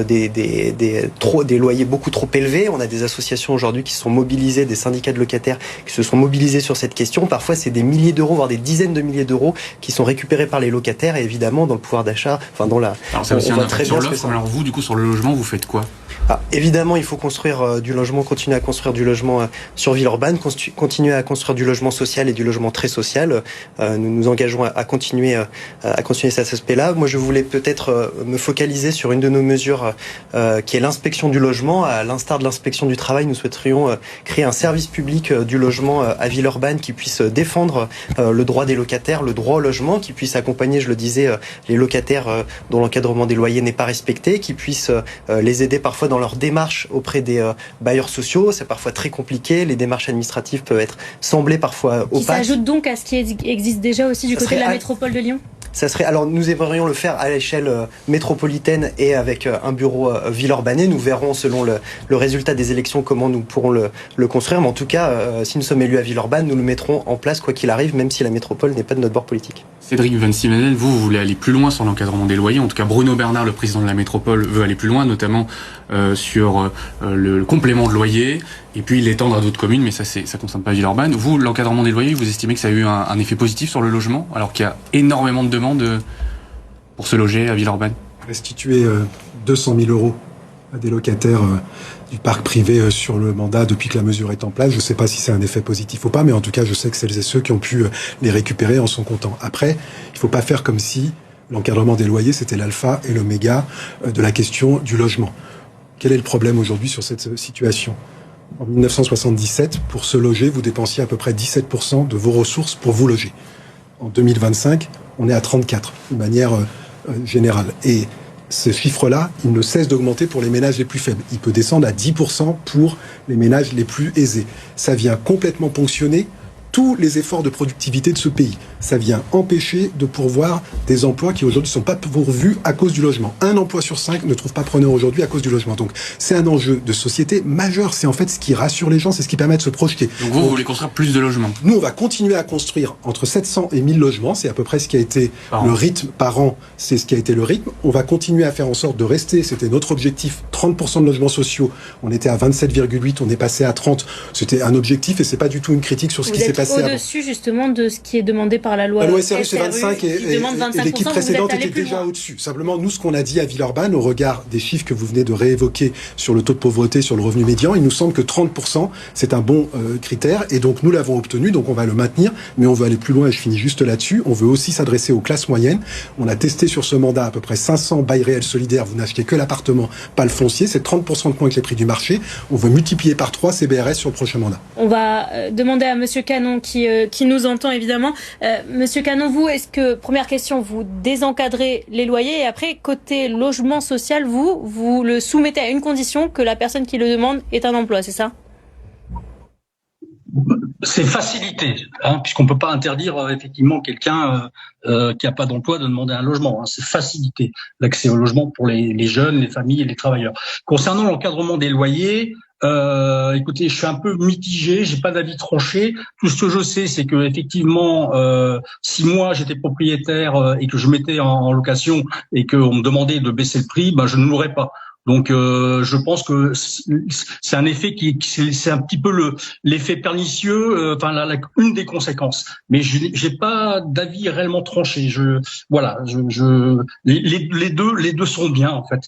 des loyers beaucoup trop élevés. On a des associations aujourd'hui qui se sont mobilisées, des syndicats de locataires qui se sont mobilisés sur cette question. Parfois, c'est des milliers d'euros, voire des dizaines de milliers d'euros qui sont récupérés par les locataires, et évidemment, dans le pouvoir d'achat, enfin, dans la... Alors, ça aussi un impact sur l'offre. Alors vous, du coup, sur le logement, vous faites quoi? Évidemment, il faut construire du logement, continuer à construire du logement sur Villeurbanne, continuer à construire du logement social et du logement très social. Nous nous engageons à continuer cet aspect-là. Moi, je voulais peut-être me focaliser sur une de nos mesures qui est l'inspection du logement. À l'instar de l'inspection du travail, nous souhaiterions créer un service public du logement à Villeurbanne qui puisse défendre le droit des locataires, le droit au logement, qui puisse accompagner, je le disais, les locataires dont l'encadrement des loyers n'est pas respecté, qui puisse les aider parfois dans leur démarche auprès des bailleurs sociaux. C'est parfois très compliqué. Les démarches administratives peuvent être semblées parfois opaques. Qui s'ajoute donc à ce qui existe déjà aussi du côté de la métropole de Lyon? Alors nous aimerions le faire à l'échelle métropolitaine et avec un bureau villeurbanais. Nous verrons selon le résultat des élections comment nous pourrons le construire. Mais en tout cas, si nous sommes élus à Villeurbanne, nous le mettrons en place quoi qu'il arrive, même si la métropole n'est pas de notre bord politique. Cédric Van Siemenen, vous voulez aller plus loin sur l'encadrement des loyers. En tout cas, Bruno Bernard, le président de la métropole, veut aller plus loin, notamment sur le complément de loyer, et puis l'étendre à d'autres communes, mais ça concerne pas Villeurbanne. Vous, l'encadrement des loyers, vous estimez que ça a eu un effet positif sur le logement, alors qu'il y a énormément de demandes pour se loger à Villeurbanne? Restituer 200 000 euros à des locataires du parc privé sur le mandat depuis que la mesure est en place. Je ne sais pas si c'est un effet positif ou pas, mais en tout cas, je sais que celles et ceux qui ont pu les récupérer en sont contents. Après, il ne faut pas faire comme si l'encadrement des loyers, c'était l'alpha et l'oméga de la question du logement. Quel est le problème aujourd'hui sur cette situation ? En 1977, pour se loger, vous dépensiez à peu près 17% de vos ressources pour vous loger. En 2025, on est à 34%, de manière générale. Et ce chiffre-là, il ne cesse d'augmenter pour les ménages les plus faibles. Il peut descendre à 10% pour les ménages les plus aisés. Ça vient complètement ponctionner tous les efforts de productivité de ce pays. Ça vient empêcher de pourvoir des emplois qui aujourd'hui ne sont pas pourvus à cause du logement. 1 emploi sur 5 ne trouve pas preneur aujourd'hui à cause du logement. Donc c'est un enjeu de société majeur. C'est en fait ce qui rassure les gens, c'est ce qui permet de se projeter. Donc vous voulez construire plus de logements? Nous, on va continuer à construire entre 700 et 1000 logements. C'est à peu près ce qui a été le rythme par an. C'est ce qui a été le rythme. On va continuer à faire en sorte de rester. C'était notre objectif. 30% de logements sociaux. On était à 27,8. On est passé à 30. C'était un objectif et c'est pas du tout une critique sur ce qui s'est passé. Au-dessus justement de ce qui est demandé par la loi. La loi SRU, c'est 25 et l'équipe précédente était déjà au-dessus. Simplement, nous, ce qu'on a dit à Villeurbanne, au regard des chiffres que vous venez de réévoquer sur le taux de pauvreté, sur le revenu médian, il nous semble que 30%, c'est un bon critère. Et donc, nous l'avons obtenu, donc on va le maintenir. Mais on veut aller plus loin et je finis juste là-dessus. On veut aussi s'adresser aux classes moyennes. On a testé sur ce mandat à peu près 500 bails réels solidaires. Vous n'achetez que l'appartement, pas le foncier. C'est 30% de moins que les prix du marché. On veut multiplier par 3 ces BRS sur le prochain mandat. On va demander à Monsieur Canon qui nous entend évidemment. Monsieur Canon, vous, est-ce que, première question, vous désencadrez les loyers et après, côté logement social, vous le soumettez à une condition, que la personne qui le demande ait un emploi, c'est ça? C'est facilité, puisqu'on peut pas interdire effectivement quelqu'un qui a pas d'emploi de demander un logement. C'est faciliter l'accès au logement pour les jeunes, les familles et les travailleurs. Concernant l'encadrement des loyers, Écoutez, je suis un peu mitigé, j'ai pas d'avis tranché. Tout ce que je sais, c'est que effectivement, si moi j'étais propriétaire et que je mettais en location et qu'on me demandait de baisser le prix, ben je ne l'aurais pas. Donc, je pense que c'est un effet c'est un petit peu l'effet pernicieux, une des conséquences. Mais j'ai pas d'avis réellement tranché. Les deux sont bien en fait.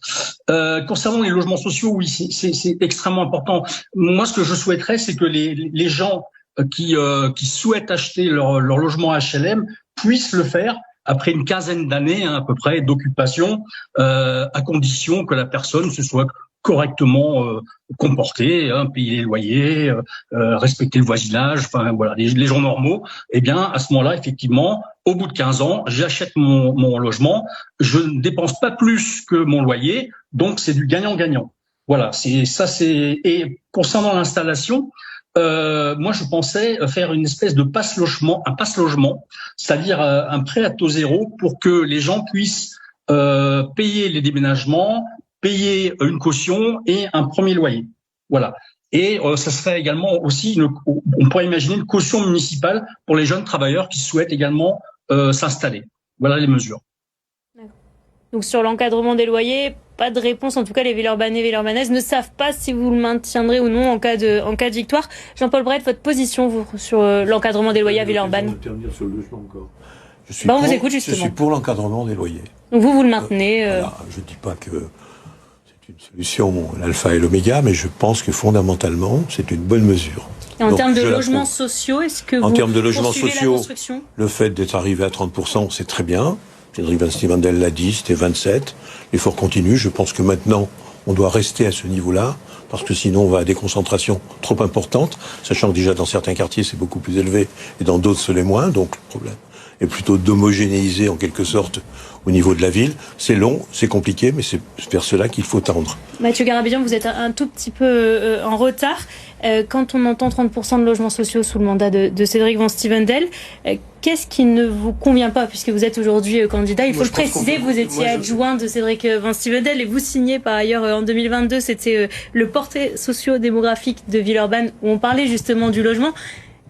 Concernant les logements sociaux, oui, c'est extrêmement important. Moi, ce que je souhaiterais, c'est que les gens qui souhaitent acheter leur logement HLM puissent le faire après une quinzaine d'années à peu près d'occupation, à condition que la personne se soit correctement comportée, payer les loyers, respecter le voisinage, enfin voilà, les gens normaux. Eh bien, à ce moment-là, effectivement, au bout de 15 ans, j'achète mon logement, je ne dépense pas plus que mon loyer, donc c'est du gagnant-gagnant. Voilà, et concernant l'installation, moi, je pensais faire une espèce de un passe-logement, c'est-à-dire un prêt à taux zéro pour que les gens puissent payer les déménagements, payer une caution et un premier loyer. Voilà. Et ça serait également aussi, on pourrait imaginer une caution municipale pour les jeunes travailleurs qui souhaitent également s'installer. Voilà les mesures. Donc sur l'encadrement des loyers, pas de réponse. En tout cas, les Villeurbanais et Villeurbanaises ne savent pas si vous le maintiendrez ou non en cas de victoire. Jean-Paul Brett, votre position vous, sur l'encadrement des loyers à Villeurbanne? On vous écoute justement. Je suis pour l'encadrement des loyers. Donc vous le maintenez. Voilà, je ne dis pas que c'est une solution l'alpha et l'oméga, mais je pense que fondamentalement, c'est une bonne mesure. Et en termes de logements sociaux, est-ce que en vous termes de logements sociaux, la le fait d'être arrivé à 30%, c'est très bien. Cédric Van Stevendel l'a dit, c'était 27. L'effort continue. Je pense que maintenant, on doit rester à ce niveau-là, parce que sinon, on va à des concentrations trop importantes, sachant que déjà dans certains quartiers, c'est beaucoup plus élevé, et dans d'autres, ce l'est moins. Donc, le problème est plutôt d'homogénéiser, en quelque sorte, au niveau de la ville. C'est long, c'est compliqué, mais c'est vers cela qu'il faut tendre. Mathieu Garabédian, vous êtes un tout petit peu en retard. Quand on entend 30% de logements sociaux sous le mandat de Cédric Van Stevendel, qu'est-ce qui ne vous convient pas, puisque vous êtes aujourd'hui candidat? Il faut le préciser, vous étiez adjoint de Cédric Van Stevendel et vous signez par ailleurs en 2022, c'était le portrait socio-démographique de Villeurbanne où on parlait justement du logement.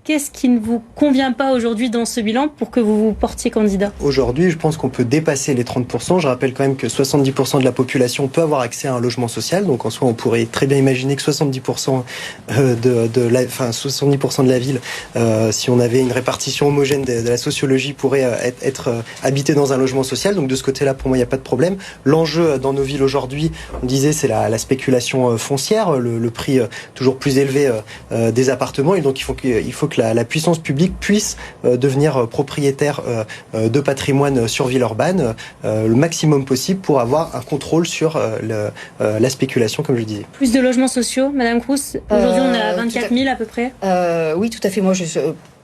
Qu'est-ce qui ne vous convient pas aujourd'hui dans ce bilan pour que vous vous portiez candidat? Aujourd'hui, je pense qu'on peut dépasser les 30%. Je rappelle quand même que 70% de la population peut avoir accès à un logement social. Donc en soi, on pourrait très bien imaginer que 70% 70% de la ville, si on avait une répartition homogène de la sociologie, pourrait être habité dans un logement social. Donc de ce côté-là, pour moi, il n'y a pas de problème. L'enjeu dans nos villes aujourd'hui, on disait, c'est la spéculation foncière, le prix toujours plus élevé des appartements. Et donc il faut que la puissance publique puisse devenir propriétaire de patrimoine sur Villeurbanne le maximum possible pour avoir un contrôle sur la spéculation, comme je le disais. Plus de logements sociaux, Madame Crous. Aujourd'hui, on est à 24 000 à peu près. Oui, tout à fait. Moi,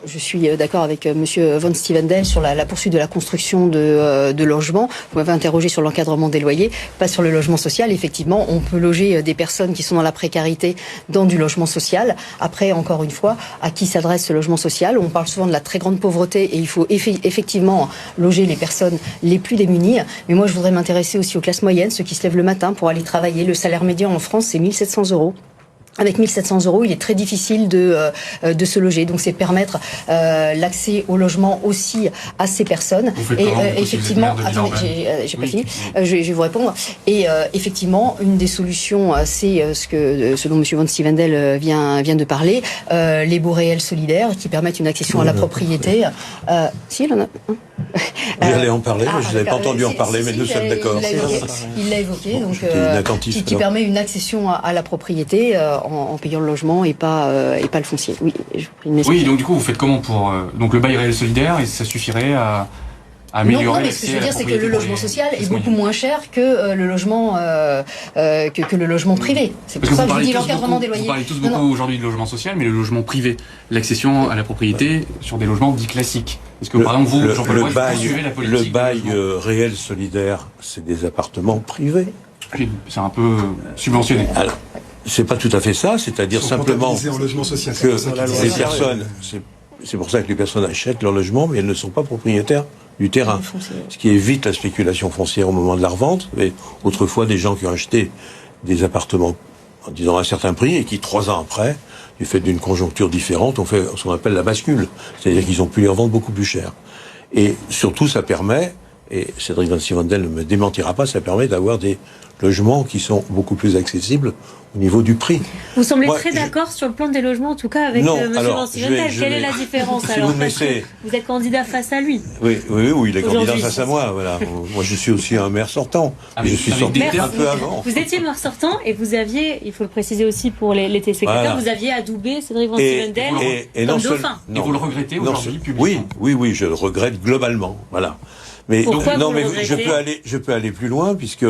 je suis d'accord avec Monsieur Van Stevendel sur la poursuite de la construction de logements. Vous m'avez interrogé sur l'encadrement des loyers, pas sur le logement social. Effectivement, on peut loger des personnes qui sont dans la précarité dans du logement social. Après, encore une fois, à qui s'adresse ce logement social? On parle souvent de la très grande pauvreté et il faut effectivement loger les personnes les plus démunies. Mais moi, je voudrais m'intéresser aussi aux classes moyennes, ceux qui se lèvent le matin pour aller travailler. Le salaire médian en France, c'est 1 700 €. Avec 1 700 €, il est très difficile de se loger. Donc, c'est permettre l'accès au logement aussi à ces personnes. Et effectivement, attendez, j'ai pas fini. Je vais vous répondre. Et effectivement, une des solutions, c'est ce dont Monsieur Van Stevendel vient de parler, les baux réels solidaires qui permettent une accession à la propriété. Si, il en a. J'allais en parler, mais je n'avais pas entendu en parler, mais nous sommes d'accord. Il l'a évoqué, donc qui permet une accession à la propriété en payant le logement et pas le foncier. Oui, je vous prie une Oui, donc du coup, vous faites comment pour donc le bail réel solidaire, et ça suffirait à améliorer non, mais ce que je veux dire, c'est que le logement social est beaucoup moins cher que le logement que le logement privé. C'est pour ça que je vous dis l'encadrement des loyers. Vous parlez tous beaucoup aujourd'hui de logement social, mais le logement privé, l'accession à la propriété sur des logements dits classiques. Est-ce que par exemple vous, Jean-Paul Brett, vous poursuivez la politique? Le bail réel solidaire, c'est des appartements privés. C'est un peu subventionné. Alors, c'est pas tout à fait ça, c'est-à-dire simplement en logement social, que les personnes, c'est pour ça que les personnes achètent leur logement, mais elles ne sont pas propriétaires du terrain. Ce qui évite la spéculation foncière au moment de la revente. Mais autrefois, des gens qui ont acheté des appartements en disant un certain prix et qui, 3 ans après, du fait d'une conjoncture différente, ont fait ce qu'on appelle la bascule. C'est-à-dire qu'ils ont pu les revendre beaucoup plus cher. Et surtout, ça permet, et Cédric Vinci-Vandel ne me démentira pas, ça permet d'avoir des logements qui sont beaucoup plus accessibles au niveau du prix. Vous semblez très d'accord sur le plan des logements, en tout cas, avec M. Vinci-Vandel. Quelle est la différence alors? Vous êtes candidat face à lui. Oui, il est candidat face à moi. Voilà. Moi, je suis aussi un maire sortant. Je suis sorti un peu avant. Vous étiez maire sortant et vous aviez, il faut le préciser aussi pour les téléspectateurs, vous aviez adoubé Cédric Vinci-Vandel comme dauphin. Et vous le regrettez aujourd'hui publiquement? Oui, je le regrette globalement. Voilà. Mais je peux aller plus loin puisque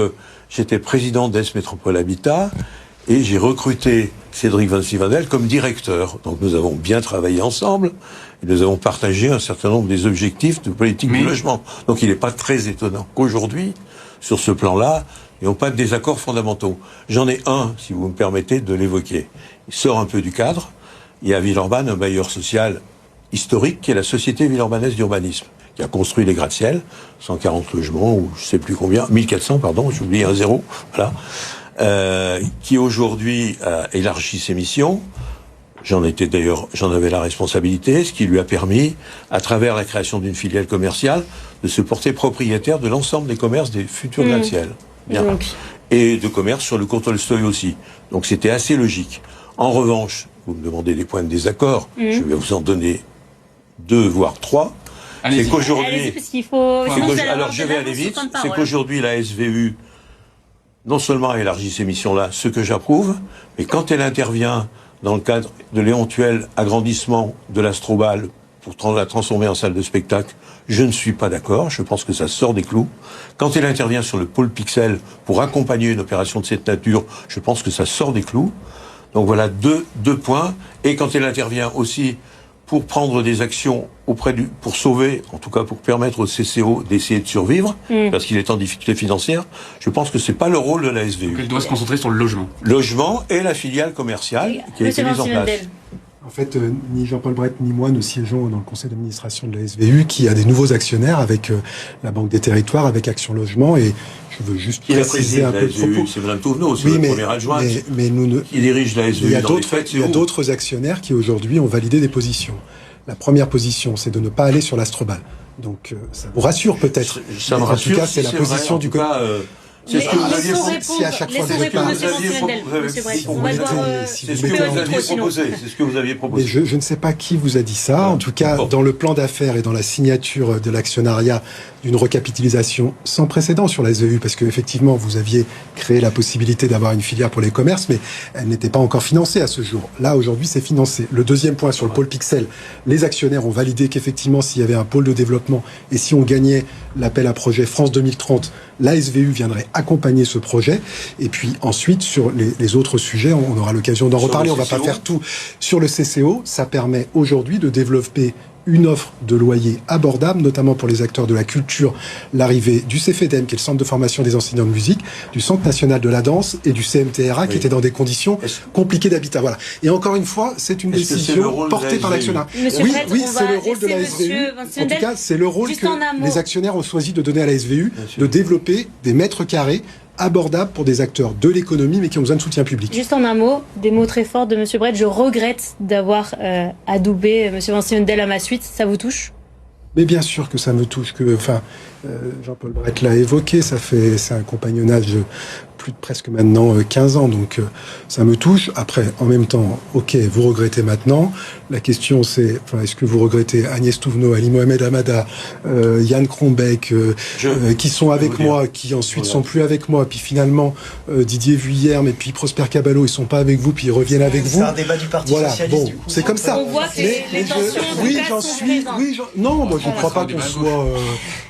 j'étais président d'Est Métropole Habitat et j'ai recruté Cédric Vinci-Vandel comme directeur. Donc nous avons bien travaillé ensemble et nous avons partagé un certain nombre des objectifs de politique du logement. Donc il n'est pas très étonnant qu'aujourd'hui, sur ce plan-là, ils n'ont pas de désaccords fondamentaux. J'en ai un, si vous me permettez de l'évoquer. Il sort un peu du cadre. Il y a à Villeurbanne un bailleur social historique qui est la Société villeurbanaise d'urbanisme, qui a construit les gratte-ciel, 140 logements, ou je sais plus combien, 1400, pardon, j'ai oublié un zéro, voilà, qui aujourd'hui a élargi ses missions. J'en avais la responsabilité, ce qui lui a permis, à travers la création d'une filiale commerciale, de se porter propriétaire de l'ensemble des commerces des futurs gratte-ciel. Bien. Et de commerce sur le cours Tolstoï aussi. Donc c'était assez logique. En revanche, vous me demandez des points de désaccord, je vais vous en donner 2 voire 3. C'est qu'aujourd'hui, alors je vais aller vite, c'est qu'aujourd'hui la SVU, non seulement a élargi ces missions-là, ce que j'approuve, mais quand elle intervient dans le cadre de l'éventuel agrandissement de l'Astrobal pour la transformer en salle de spectacle, je ne suis pas d'accord, je pense que ça sort des clous. Quand elle intervient sur le pôle Pixel pour accompagner une opération de cette nature, je pense que ça sort des clous. Donc voilà deux points. Et quand elle intervient aussi pour prendre des actions pour sauver, en tout cas pour permettre au CCO d'essayer de survivre, parce qu'il est en difficulté financière, je pense que c'est pas le rôle de la SVU. Donc elle doit se concentrer sur le logement. Logement et la filiale commerciale qui a été mise en place. En fait, ni Jean-Paul Brett ni moi ne siégeons dans le conseil d'administration de la SVU, qui a des nouveaux actionnaires avec la Banque des Territoires, avec Action Logement, et je veux juste préciser un peu le propos. C'est Mme Touvenot, c'est la première adjointe qui dirige la SVU. Il y a d'autres actionnaires qui aujourd'hui ont validé des positions. La première position, c'est de ne pas aller sur l'Astrobal. Donc, ça vous rassure peut-être. Ça me rassure. En tout cas, c'est la position du côté. C'est ce que vous aviez proposé. C'est ce que vous aviez proposé. Mais je ne sais pas qui vous a dit ça. En tout cas, dans le plan d'affaires et dans la signature de l'actionnariat d'une recapitalisation sans précédent sur la SVU, parce qu'effectivement, vous aviez créé la possibilité d'avoir une filière pour les commerces, mais elle n'était pas encore financée à ce jour. Là, aujourd'hui, c'est financé. Le deuxième point sur le pôle Pixel, les actionnaires ont validé qu'effectivement, s'il y avait un pôle de développement et si on gagnait l'appel à projet France 2030, la SVU viendrait accompagner ce projet. Et puis ensuite, sur les autres sujets, on aura l'occasion d'en reparler. On va pas faire tout. Sur le CCO, ça permet aujourd'hui de développer une offre de loyer abordable, notamment pour les acteurs de la culture, l'arrivée du CFEDEM, qui est le centre de formation des enseignants de musique, du Centre national de la danse et du CMTRA, qui étaient dans des conditions compliquées d'habitat. Voilà. Et encore une fois, c'est une décision portée par l'actionnaire. Oui, c'est le rôle de la SVU. En tout cas, c'est le rôle que les actionnaires ont choisi de donner à la SVU, de développer des mètres carrés abordables pour des acteurs de l'économie, mais qui ont besoin de soutien public. Juste en un mot, des mots très forts de M. Brett. Je regrette d'avoir adoubé M. Vinci-Vandel à ma suite. Ça vous touche ? Mais bien sûr que ça me touche. Jean-Paul Brett l'a évoqué. C'est un compagnonnage presque maintenant 15 ans, donc ça me touche. Après, en même temps, ok, vous regrettez maintenant. La question, c'est, est-ce que vous regrettez Agnès Touvenot, Ali Mohamed Hamada, Yann Krombeck, qui sont avec moi, qui ensuite sont plus avec moi, puis finalement Didier Vuillère, mais puis Prosper Caballo, ils sont pas avec vous, puis ils reviennent avec vous. C'est un débat du Parti socialiste. Bon, du coup, c'est comme ça. On voit que les tensions non, moi je ne crois pas qu'on soit.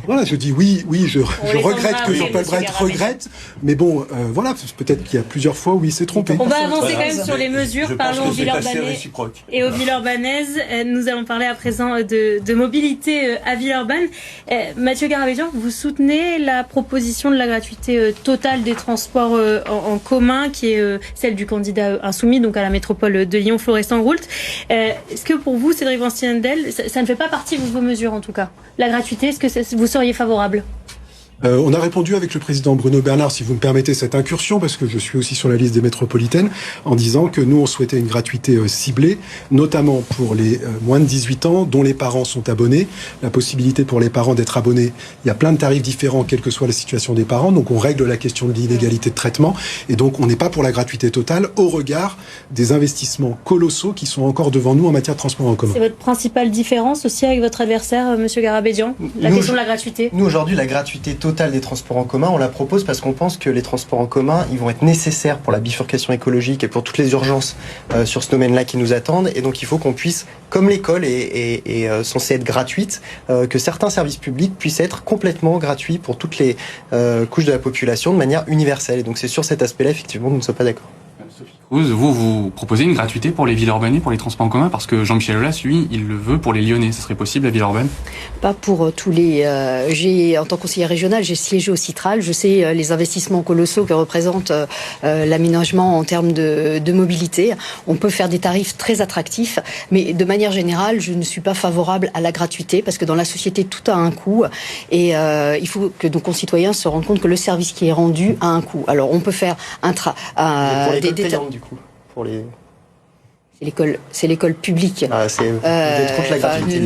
Voilà, je dis oui, je regrette que Jean-Paul Brett regrette, mais bon. Voilà, peut-être qu'il y a plusieurs fois où il s'est trompé. On va avancer quand même sur les mesures. Parlons aux Villeurbanais et aux Villeurbanaises. Nous allons parler à présent de mobilité à Villeurbanne. Mathieu Garabédian, vous soutenez la proposition de la gratuité totale des transports en commun, qui est celle du candidat insoumis, donc à la métropole de Lyon, Florestan Roult. Est-ce que pour vous, Cédric Vinci-Vandel, ça ne fait pas partie de vos mesures en tout cas, la gratuité, est-ce que vous seriez favorable ? On a répondu avec le président Bruno Bernard, si vous me permettez cette incursion, parce que je suis aussi sur la liste des métropolitaines, en disant que nous, on souhaitait une gratuité ciblée, notamment pour les moins de 18 ans, dont les parents sont abonnés. La possibilité pour les parents d'être abonnés, il y a plein de tarifs différents, quelle que soit la situation des parents. Donc on règle la question de l'inégalité de traitement. Et donc on n'est pas pour la gratuité totale au regard des investissements colossaux qui sont encore devant nous en matière de transport en commun. C'est votre principale différence aussi avec votre adversaire, Monsieur Garabédian, la question de la gratuité? Nous, aujourd'hui, la gratuité totale des transports en commun, on la propose parce qu'on pense que les transports en commun, ils vont être nécessaires pour la bifurcation écologique et pour toutes les urgences sur ce domaine-là qui nous attendent. Et donc, il faut qu'on puisse, comme l'école est censée être gratuite, que certains services publics puissent être complètement gratuits pour toutes les couches de la population de manière universelle. Et donc, c'est sur cet aspect-là, effectivement, nous ne sommes pas d'accord. Vous proposez une gratuité pour les Villeurbanais, pour les transports en commun, parce que Jean-Michel Aulas, lui, il le veut pour les Lyonnais. Ça serait possible à Villeurbanne? Pas pour tous les... en tant que conseillère régionale, j'ai siégé au Citral. Je sais les investissements colossaux que représente l'aménagement en termes de mobilité. On peut faire des tarifs très attractifs, mais de manière générale, je ne suis pas favorable à la gratuité, parce que dans la société, tout a un coût. Et il faut que nos concitoyens se rendent compte que le service qui est rendu a un coût. Alors, on peut faire du coup, pour les... C'est l'école publique. Vous êtes contre la gratuité.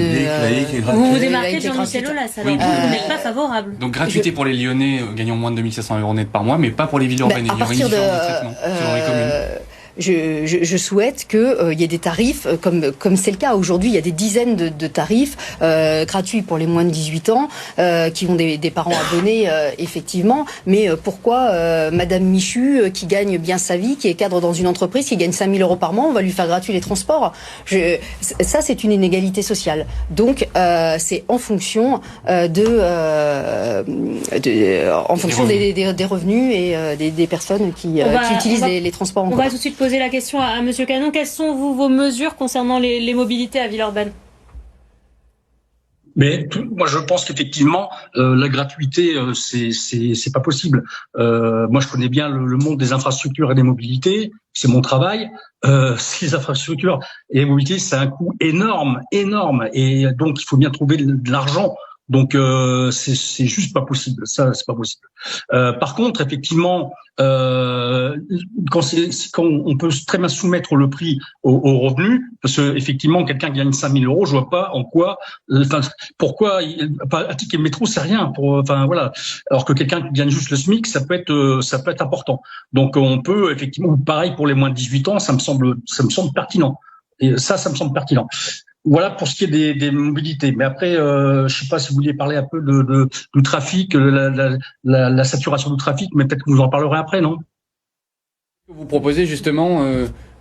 Vous vous démarquez de Jean-Michel Aulas, alors vous n'êtes pas favorable. Donc gratuité pour les Lyonnais gagnant moins de 2500 € net par mois, mais pas pour les Villeurbanais. Il y aurait une différence de traitement selon les communes. Je souhaite que y ait des tarifs, comme c'est le cas aujourd'hui, il y a des dizaines de tarifs gratuits pour les moins de 18 ans, qui ont des parents abonnés, effectivement. Mais pourquoi Madame Michu, qui gagne bien sa vie, qui est cadre dans une entreprise, qui gagne 5 000 € par mois, on va lui faire gratuit les transports? Ça, c'est une inégalité sociale. Donc, c'est en fonction des revenus et des personnes qui utilisent les transports en commun. On va tout de suite poser la question à Monsieur Canon. Quelles sont vos mesures concernant les mobilités à Villeurbanne? Mais moi, je pense qu'effectivement, la gratuité, c'est pas possible. Moi, je connais bien le monde des infrastructures et des mobilités. C'est mon travail. Les infrastructures et les mobilités, c'est un coût énorme. Et donc, il faut bien trouver de l'argent. Donc c'est juste pas possible, ça c'est pas possible. Par contre, effectivement, quand on peut très bien soumettre le prix au revenu, parce que effectivement quelqu'un qui gagne 5 000 €, je vois pas en quoi, pourquoi un ticket de métro c'est rien voilà. Alors que quelqu'un qui gagne juste le SMIC, ça peut être important. Donc on peut effectivement, pareil pour les moins de 18 ans, ça me semble pertinent. Et ça me semble pertinent. Voilà pour ce qui est des mobilités. Mais après, je sais pas si vous vouliez parler un peu du trafic, la saturation du trafic, mais peut-être que vous en parlerez après, non? Vous proposez justement,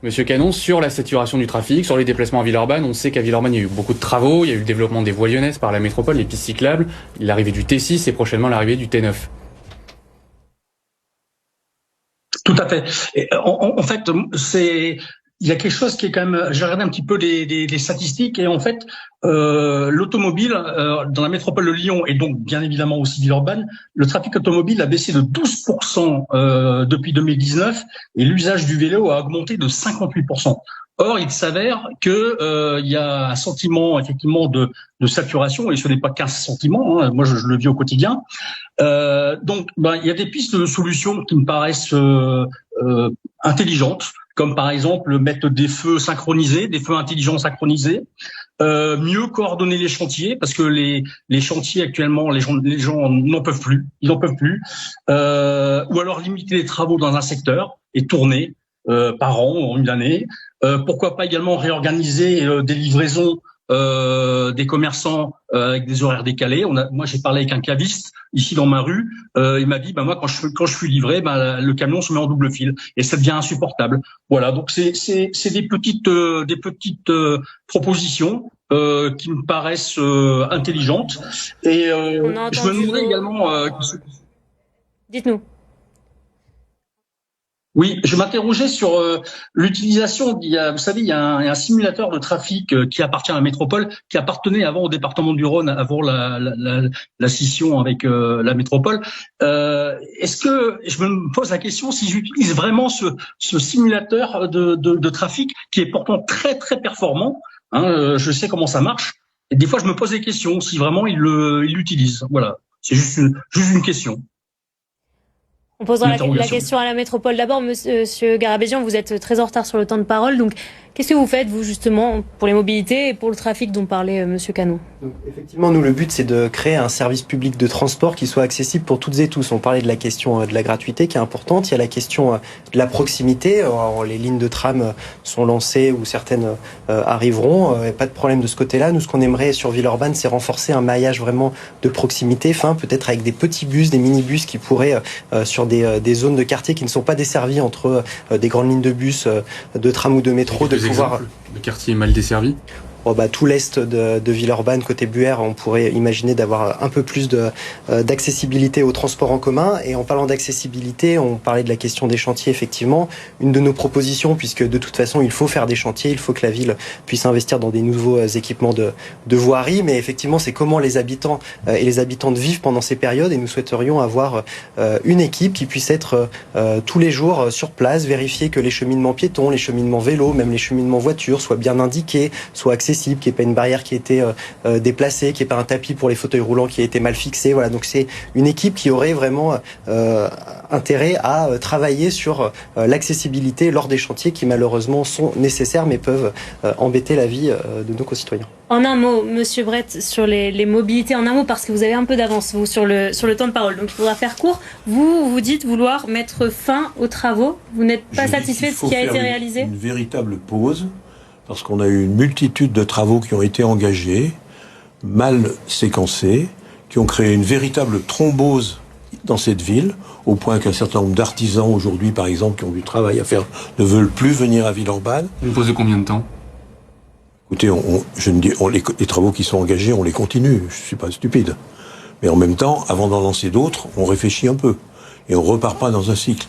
Monsieur Canon, sur la saturation du trafic, sur les déplacements à Villeurbanne. On sait qu'à Villeurbanne, il y a eu beaucoup de travaux, il y a eu le développement des voies lyonnaises par la métropole, les pistes cyclables, l'arrivée du T6 et prochainement l'arrivée du T9. Tout à fait. Et en fait, il y a quelque chose qui est quand même, j'ai regardé un petit peu des statistiques et en fait, l'automobile dans la métropole de Lyon et donc bien évidemment aussi Villeurbanne, le trafic automobile a baissé de 12% depuis 2019 et l'usage du vélo a augmenté de 58%. Or, il s'avère que il y a un sentiment effectivement de saturation et ce n'est pas qu'un sentiment. Hein, moi, je le vis au quotidien. Donc, il y a des pistes de solutions qui me paraissent intelligentes, comme par exemple mettre des feux synchronisés, des feux intelligents synchronisés, mieux coordonner les chantiers parce que les chantiers actuellement, les gens n'en peuvent plus, ils n'en peuvent plus, ou alors limiter les travaux dans un secteur et tourner par an en une année. Pourquoi pas également réorganiser des livraisons des commerçants avec des horaires décalés. Moi, j'ai parlé avec un caviste ici dans ma rue. Il m'a dit, moi, quand je suis livré, le camion se met en double fil et ça devient insupportable. Voilà. Donc c'est des petites propositions qui me paraissent intelligentes. Et je me demandais également. Dites-nous. Oui, je m'interrogeais sur l'utilisation. Vous savez, il y a un simulateur de trafic qui appartient à la métropole, qui appartenait avant au département du Rhône, avant la scission avec la métropole. Est-ce que je me pose la question si j'utilise vraiment ce simulateur de trafic qui est pourtant très très performant. Je sais comment ça marche. Et des fois, je me pose des questions si vraiment il l'utilise. Voilà. C'est juste une question. On posera la question à la métropole. D'abord, monsieur Garabédian, vous êtes très en retard sur le temps de parole. Donc, qu'est-ce que vous faites, vous, justement, pour les mobilités et pour le trafic dont parlait monsieur Cano? Donc, effectivement, nous, le but, c'est de créer un service public de transport qui soit accessible pour toutes et tous. On parlait de la question de la gratuité qui est importante. Il y a la question de la proximité. Alors, les lignes de tram sont lancées ou certaines arriveront. Pas de problème de ce côté-là. Nous, ce qu'on aimerait sur Villeurbanne, c'est renforcer un maillage vraiment de proximité. Enfin, peut-être avec des petits bus, des minibus qui pourraient, sur des zones de quartier qui ne sont pas desservies entre des grandes lignes de bus, de tram ou de métro, de pouvoir... Le quartier est mal desservi? Tout l'est de Villeurbanne, côté Buère, on pourrait imaginer d'avoir un peu plus d'accessibilité aux transports en commun. Et en parlant d'accessibilité, on parlait de la question des chantiers, effectivement. Une de nos propositions, puisque de toute façon, il faut faire des chantiers, il faut que la ville puisse investir dans des nouveaux équipements de voirie. Mais effectivement, c'est comment les habitants et les habitantes vivent pendant ces périodes. Et nous souhaiterions avoir une équipe qui puisse être tous les jours sur place, vérifier que les cheminements piétons, les cheminements vélos, même les cheminements voitures soient bien indiqués, soient accessibles, qu'il n'y ait pas une barrière qui a été déplacée, qu'il n'y ait pas un tapis pour les fauteuils roulants qui a été mal fixé. Voilà, donc c'est une équipe qui aurait vraiment intérêt à travailler sur l'accessibilité lors des chantiers qui malheureusement sont nécessaires mais peuvent embêter la vie de nos concitoyens. En un mot, monsieur Brett, sur les mobilités, en un mot, parce que vous avez un peu d'avance, vous, sur le temps de parole, donc il faudra faire court. Vous dites vouloir mettre fin aux travaux. Vous n'êtes pas satisfait de ce qui a été réalisé? Une véritable pause, parce qu'on a eu une multitude de travaux qui ont été engagés, mal séquencés, qui ont créé une véritable thrombose dans cette ville, au point qu'un certain nombre d'artisans aujourd'hui, par exemple, qui ont du travail à faire, ne veulent plus venir à Villeurbanne. Une pause de combien de temps? Écoutez, les travaux qui sont engagés, on les continue. Je suis pas stupide. Mais en même temps, avant d'en lancer d'autres, on réfléchit un peu. Et on repart pas dans un cycle.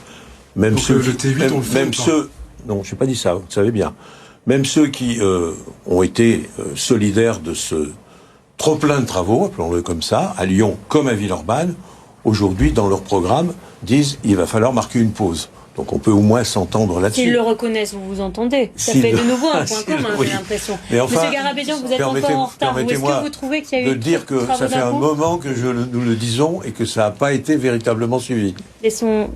Même donc ceux, le T8, on le fait même ceux, non, je n'ai pas dit ça, vous savez bien. Même ceux qui ont été solidaires de ce trop-plein de travaux, appelons-le comme ça, à Lyon comme à Villeurbanne, aujourd'hui, dans leur programme, disent il va falloir marquer une pause. Donc on peut au moins s'entendre là-dessus. S'ils le reconnaissent, vous vous entendez. Ça fait de nouveau un point commun, j'ai l'impression. Mais enfin, monsieur Garabédian, vous êtes encore en retard. Est-ce que vous trouvez qu'il y a eu de dire que ça fait un moment que nous le disons et que ça n'a pas été véritablement suivi.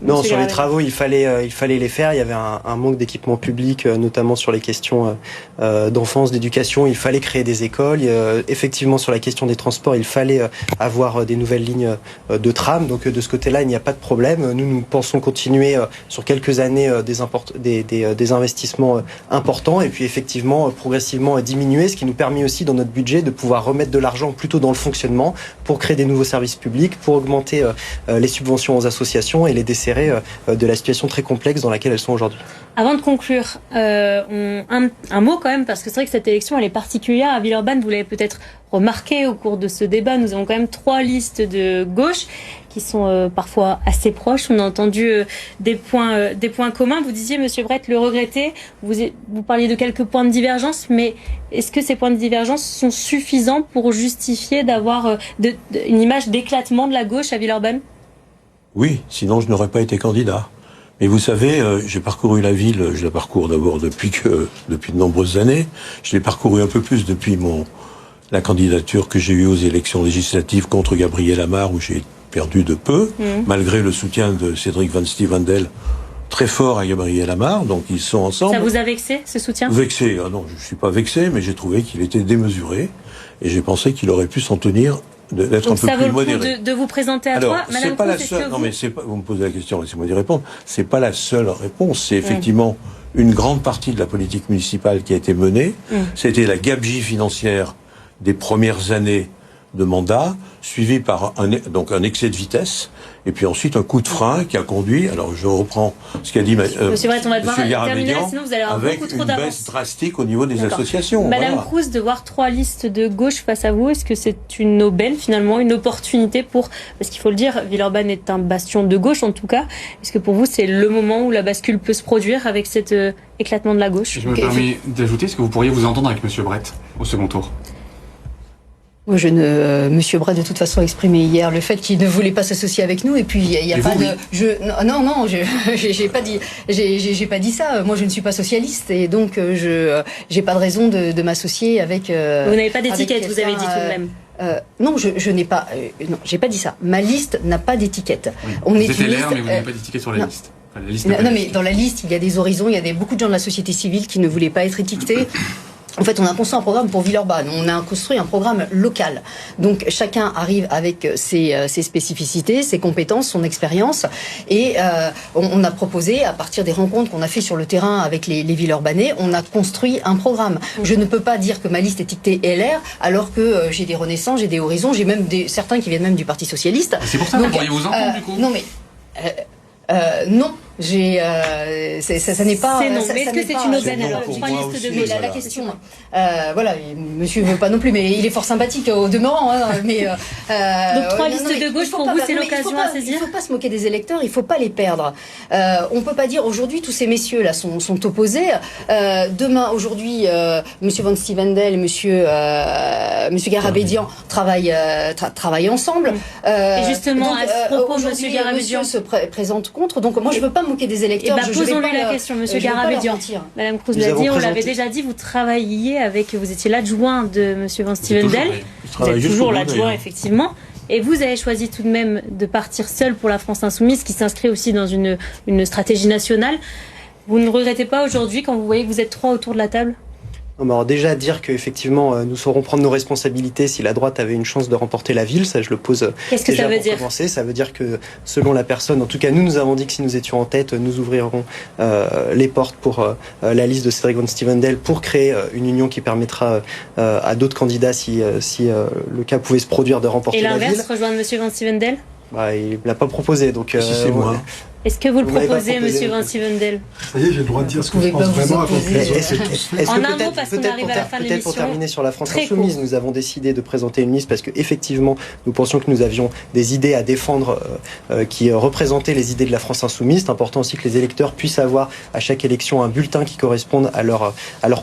Non, sur les travaux, il fallait les faire. Il y avait un manque d'équipement public, notamment sur les questions d'enfance, d'éducation. Il fallait créer des écoles. Effectivement, sur la question des transports, il fallait avoir des nouvelles lignes de tram. Donc de ce côté-là, il n'y a pas de problème. Nous pensons continuer sur quelques années des investissements importants et puis effectivement progressivement diminuer, ce qui nous permet aussi dans notre budget de pouvoir remettre de l'argent plutôt dans le fonctionnement pour créer des nouveaux services publics, pour augmenter les subventions aux associations et les desserrer de la situation très complexe dans laquelle elles sont aujourd'hui. Avant de conclure, un mot quand même, parce que c'est vrai que cette élection elle est particulière à Villeurbanne, vous l'avez peut-être remarqué au cours de ce débat, nous avons quand même 3 listes de gauche qui sont parfois assez proches. On a entendu des points communs. Vous disiez, monsieur Brett, le regretter. Vous parliez de quelques points de divergence, mais est-ce que ces points de divergence sont suffisants pour justifier d'avoir une image d'éclatement de la gauche à Villeurbanne? Oui, sinon je n'aurais pas été candidat. Mais vous savez, j'ai parcouru la ville, je la parcours d'abord depuis de nombreuses années. Je l'ai parcouru un peu plus depuis la candidature que j'ai eue aux élections législatives contre Gabriel Amar, où j'ai perdu de peu, malgré le soutien de Cédric Van Stevendel, très fort à Gabriel Amar, donc ils sont ensemble. Ça vous a vexé, ce soutien? Vexé, non, je suis pas vexé, mais j'ai trouvé qu'il était démesuré, et j'ai pensé qu'il aurait pu s'en tenir, d'être un peu plus modéré. Ça vaut le coup de vous présenter à Alors, Madame c'est pas la Cruz, seule, non mais c'est pas, vous me posez la question, laissez-moi y répondre, c'est pas la seule réponse, c'est effectivement une grande partie de la politique municipale qui a été menée, c'était la gabegie financière des premières années de mandat, suivi par un excès de vitesse, et puis ensuite un coup de frein qui a conduit, alors je reprends ce qu'a dit Monsieur Brett, on va devoir terminer, Garabédian, sinon vous allez avoir avec beaucoup trop une d'avance. baisse drastique au niveau des associations. Madame Cruz, de voir 3 listes de gauche face à vous, est-ce que c'est une aubaine finalement, une opportunité parce qu'il faut le dire, Villeurbanne est un bastion de gauche en tout cas, est-ce que pour vous c'est le moment où la bascule peut se produire avec cet éclatement de la gauche? Je me permets d'ajouter, est-ce que vous pourriez vous entendre avec monsieur Brett au second tour? Monsieur Brett, de toute façon, a exprimé hier le fait qu'il ne voulait pas s'associer avec nous, et puis il y a pas non, j'ai pas dit ça. Moi, je ne suis pas socialiste, et donc j'ai pas de raison de m'associer avec. Vous n'avez pas d'étiquette, vous avez dit tout de même. Non, je n'ai pas. Non, j'ai pas dit ça. Ma liste n'a pas d'étiquette. Oui. On Vous est êtes une LR, liste, mais vous n'avez pas d'étiquette sur la liste. Enfin, la liste non, mais dans la liste, il y a des horizons, il y a beaucoup de gens de la société civile qui ne voulaient pas être étiquetés. En fait, on a construit un programme pour Villeurbanne, on a construit un programme local. Donc, chacun arrive avec ses spécificités, ses compétences, son expérience. Et on a proposé, à partir des rencontres qu'on a fait sur le terrain avec les Villeurbanais, on a construit un programme. Je ne peux pas dire que ma liste est étiquetée LR, alors que j'ai des Renaissances, j'ai des Horizons, j'ai même certains qui viennent même du Parti Socialiste. C'est pour ça que vous pourriez vous entendre, du coup. Non, mais... non, ça n'est pas. C'est non. Ça, mais est-ce que c'est une aubaine alors? pour Trois moi listes aussi, de Mais gauche. la question, voilà, monsieur veut pas non plus, mais il est fort sympathique au demeurant. Hein, mais Donc trois listes de gauche, pour vous, c'est l'occasion à saisir. Il ne faut pas se moquer des électeurs, il ne faut pas les perdre. On peut pas dire aujourd'hui tous ces messieurs là sont opposés. Demain, aujourd'hui, monsieur Van Stevendel, monsieur Garabédian travaillent ensemble. Et justement, donc, à ce propos, aujourd'hui, monsieur Garabédian se présente contre. Donc moi, je veux pas me moquer des Eh électeurs. bien, je vais posons-lui pas la leur- question, monsieur je vais pas leur Garabédian. mentir. Madame Cruz Nous l'a avons dit, on présenté- l'avait déjà dit, vous travailliez avec, vous étiez l'adjoint de monsieur Van toujours, Stevendel. oui. Vous êtes toujours l'adjoint, effectivement. Et vous avez choisi tout de même de partir seul pour la France Insoumise, qui s'inscrit aussi dans une stratégie nationale. Vous ne regrettez pas aujourd'hui quand vous voyez que vous êtes trois autour de la table? Non, mais alors déjà dire qu'effectivement nous saurons prendre nos responsabilités si la droite avait une chance de remporter la ville, ça je le pose Qu'est-ce que déjà ça veut pour dire? commencer. Ça veut dire que selon la personne, en tout cas nous avons dit que si nous étions en tête, nous ouvrirons les portes pour la liste de Cédric Van Stevendel pour créer une union qui permettra à d'autres candidats si le cas pouvait se produire de remporter Et la ville. l'inverse, rejoindre monsieur Van Stevendel? Bah, il l'a pas proposé, donc Si c'est moi. Est-ce que vous le Vous m'avez pas proposez, proposé, monsieur donc. Van Stevendel? Ça y est, j'ai le droit de dire ce que Vous je pouvez pense pas vous vraiment avant que les opposer. autres aient tous fait. Est-ce En que un mot, peut-être parce qu'on arrive à la fin de peut-être pour l'émission, terminer sur la France très Insoumise, court. nous avons décidé de présenter une liste parce que effectivement, nous pensions que nous avions des idées à défendre qui représentaient les idées de la France Insoumise. C'est important aussi que les électeurs puissent avoir à chaque élection un bulletin qui corresponde à leur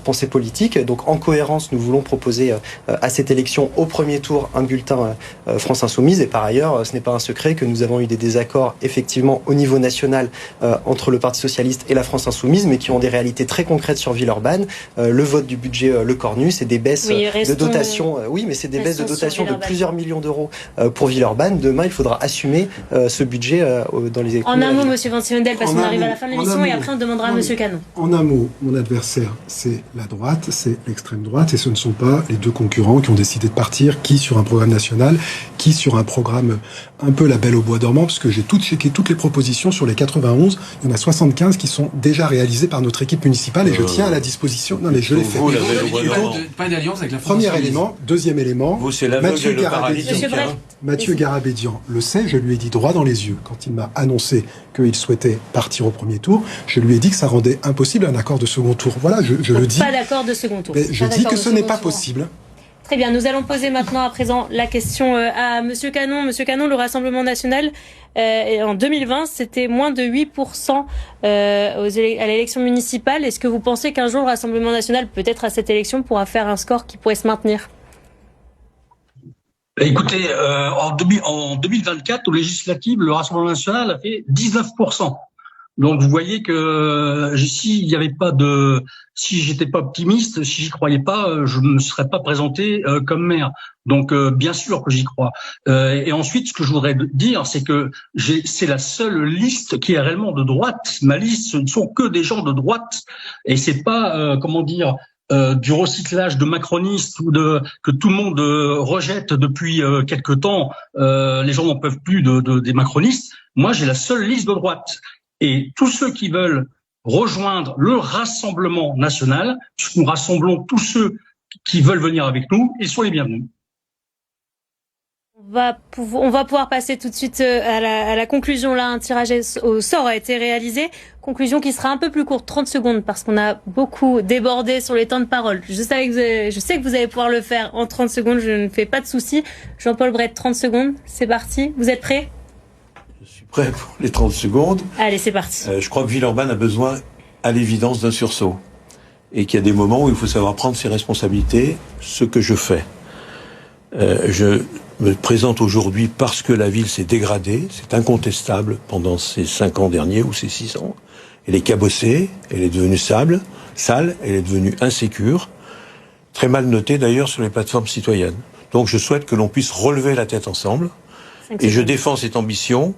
pensée politique. Donc en cohérence, nous voulons proposer à cette élection au premier tour un bulletin France Insoumise. Et par ailleurs, ce n'est pas un secret que nous avons eu des désaccords effectivement au niveau national entre le Parti Socialiste et la France Insoumise, mais qui ont des réalités très concrètes sur Villeurbanne. Le vote du budget Le Cornus et des baisses de dotation. Oui, mais c'est des baisses de restons sur dotation de Villeurbanne. plusieurs millions d'euros pour Villeurbanne. Demain, il faudra assumer ce budget dans les élections. En un mot, monsieur Van Stevendel, parce En qu'on un arrive à mot, la fin de en l'émission un et mot. après on demandera à Non, monsieur mais- Canon. En un mot, mon adversaire, c'est la droite, c'est l'extrême droite, et ce ne sont pas les deux concurrents qui ont décidé de partir, qui sur un programme national, qui sur un programme un peu la belle au bois dormant, parce que j'ai checké toutes les propositions sur les 91, il y en a 75 qui sont déjà réalisées par notre équipe municipale, et je tiens à la disposition. Non, mais je l'ai fait. Vous, la belle au bois dormant. Pas d'alliance avec la France Premier Insoumise. élément. Deuxième élément. Vous, c'est l'aveugle Mathieu et le paralytique. Monsieur Garabédian. Brecht. Mathieu Garabédian le sait, je lui ai dit droit dans les yeux quand il m'a annoncé qu'il souhaitait partir au premier tour. Je lui ai dit que ça rendait impossible un accord de second tour. Voilà, je le dis. Pas d'accord de second tour. Mais je Pas dis d'accord que de ce n'est second pas tour. possible. Très bien, nous allons poser maintenant à présent la question à monsieur Canon. Monsieur Canon, le Rassemblement national, en 2020, c'était moins de 8% à l'élection municipale. Est-ce que vous pensez qu'un jour le Rassemblement national, peut-être à cette élection, pourra faire un score qui pourrait se maintenir? Écoutez, en 2024, aux législatives, le Rassemblement national a fait 19%. Donc vous voyez que si j'étais pas optimiste, si j'y croyais pas, je me serais pas présenté comme maire. Donc bien sûr que j'y crois. Et ensuite, ce que je voudrais dire, c'est que c'est la seule liste qui est réellement de droite. Ma liste, ce ne sont que des gens de droite, et c'est pas du recyclage de macronistes ou que tout le monde rejette depuis quelque temps. Les gens n'en peuvent plus des macronistes. Moi, j'ai la seule liste de droite. Et tous ceux qui veulent rejoindre le Rassemblement national, nous rassemblons tous ceux qui veulent venir avec nous, ils sont les bienvenus. On va pouvoir passer tout de suite à la conclusion. Là, un tirage au sort a été réalisé. Conclusion qui sera un peu plus courte, 30 secondes, parce qu'on a beaucoup débordé sur les temps de parole. Je sais que vous allez pouvoir le faire en 30 secondes, je ne fais pas de soucis. Jean-Paul Brecht, 30 secondes, c'est parti. Vous êtes prêts? Je suis prêt pour les 30 secondes. Allez, c'est parti. Je crois que Villeurbanne a besoin, à l'évidence, d'un sursaut. Et qu'il y a des moments où il faut savoir prendre ses responsabilités, ce que je fais. Je me présente aujourd'hui parce que la ville s'est dégradée, c'est incontestable, pendant ces 5 ans derniers ou ces 6 ans. Elle est cabossée, elle est devenue sale, elle est devenue insécure, très mal notée d'ailleurs sur les plateformes citoyennes. Donc je souhaite que l'on puisse relever la tête ensemble. Et je défends cette ambition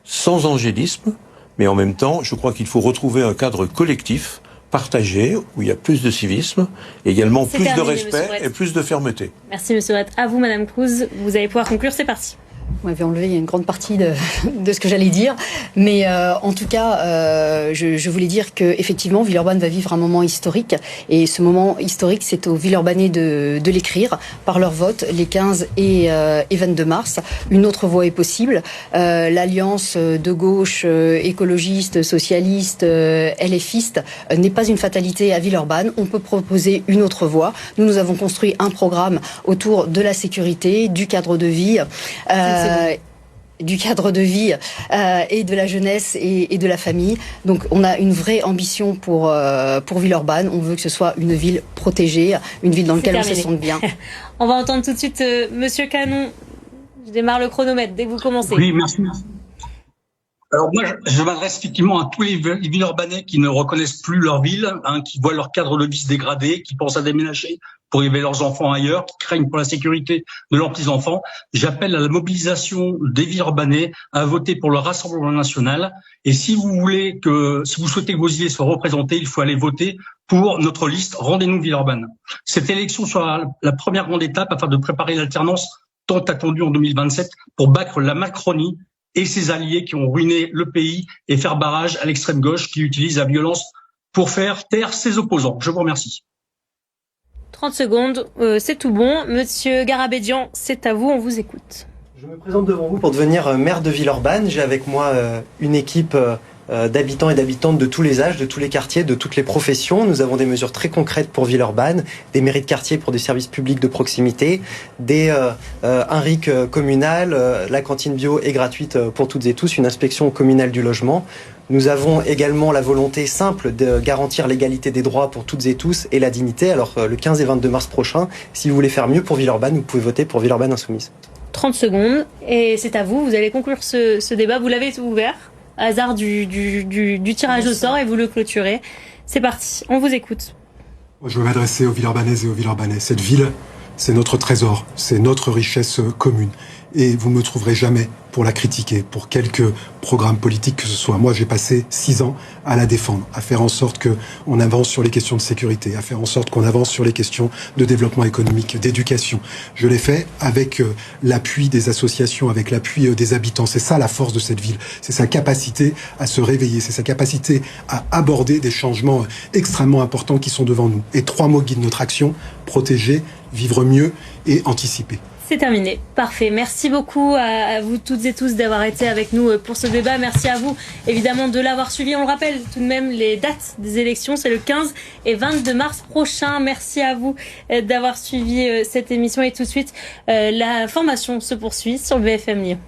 sans angélisme, mais en même temps, je crois qu'il faut retrouver un cadre collectif, partagé, où il y a plus de civisme, également plus de respect et plus de fermeté. Merci Monsieur Rouet. À vous Madame Cruz, vous allez pouvoir conclure, c'est parti. Vous m'avez enlevé une grande partie de ce que j'allais dire, mais en tout cas, je voulais dire que effectivement, Villeurbanne va vivre un moment historique, et ce moment historique, c'est aux Villeurbanais de l'écrire par leur vote les 15 et 22 mars. Une autre voie est possible. L'alliance de gauche, écologiste, socialiste, LFiste n'est pas une fatalité à Villeurbanne. On peut proposer une autre voie. Nous avons construit un programme autour de la sécurité, du cadre de vie. Du cadre de vie et de la jeunesse et de la famille. Donc on a une vraie ambition pour Villeurbanne. On veut que ce soit une ville protégée, une ville dans laquelle on se sente bien. On va entendre tout de suite Monsieur Canon. Je démarre le chronomètre dès que vous commencez. Oui, merci. Alors moi, je m'adresse effectivement à tous les Villeurbanais qui ne reconnaissent plus leur ville, qui voient leur cadre de vie se dégrader, qui pensent à déménager pour élever leurs enfants ailleurs, qui craignent pour la sécurité de leurs petits-enfants. J'appelle à la mobilisation des Villeurbanais à voter pour le Rassemblement national. Et si vous souhaitez que vos idées soient représentées, il faut aller voter pour notre liste Rendez-nous Villeurbanne. Cette élection sera la première grande étape afin de préparer l'alternance tant attendue en 2027 pour battre la Macronie et ses alliés qui ont ruiné le pays et faire barrage à l'extrême gauche qui utilise la violence pour faire taire ses opposants. Je vous remercie. 30 secondes, c'est tout bon. Monsieur Garabédian, c'est à vous, on vous écoute. Je me présente devant vous pour devenir maire de Villeurbanne. J'ai avec moi une équipe d'habitants et d'habitantes de tous les âges, de tous les quartiers, de toutes les professions. Nous avons des mesures très concrètes pour Villeurbanne, des mairies de quartier pour des services publics de proximité, un RIC communal, la cantine bio est gratuite pour toutes et tous, une inspection communale du logement. Nous avons également la volonté simple de garantir l'égalité des droits pour toutes et tous et la dignité. Alors le 15 et 22 mars prochain, si vous voulez faire mieux pour Villeurbanne, vous pouvez voter pour Villeurbanne Insoumise. 30 secondes et c'est à vous, vous allez conclure ce débat, vous l'avez ouvert. Hasard du tirage au sort et vous le clôturez. C'est parti, on vous écoute. Je veux m'adresser aux Villeurbanaises et aux Villeurbanais. Cette ville, c'est notre trésor, c'est notre richesse commune. Et vous ne me trouverez jamais pour la critiquer, pour quelque programme politique que ce soit. Moi, j'ai passé 6 ans à la défendre, à faire en sorte qu'on avance sur les questions de sécurité, à faire en sorte qu'on avance sur les questions de développement économique, d'éducation. Je l'ai fait avec l'appui des associations, avec l'appui des habitants. C'est ça la force de cette ville. C'est sa capacité à se réveiller, c'est sa capacité à aborder des changements extrêmement importants qui sont devant nous. Et 3 mots guident notre action: protéger, vivre mieux et anticiper. C'est terminé. Parfait. Merci beaucoup à vous toutes et tous d'avoir été avec nous pour ce débat. Merci à vous, évidemment, de l'avoir suivi. On le rappelle tout de même, les dates des élections, c'est le 15 et 22 mars prochain. Merci à vous d'avoir suivi cette émission. Et tout de suite, la formation se poursuit sur BFM Lyon.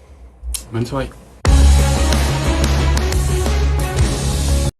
Bonne soirée.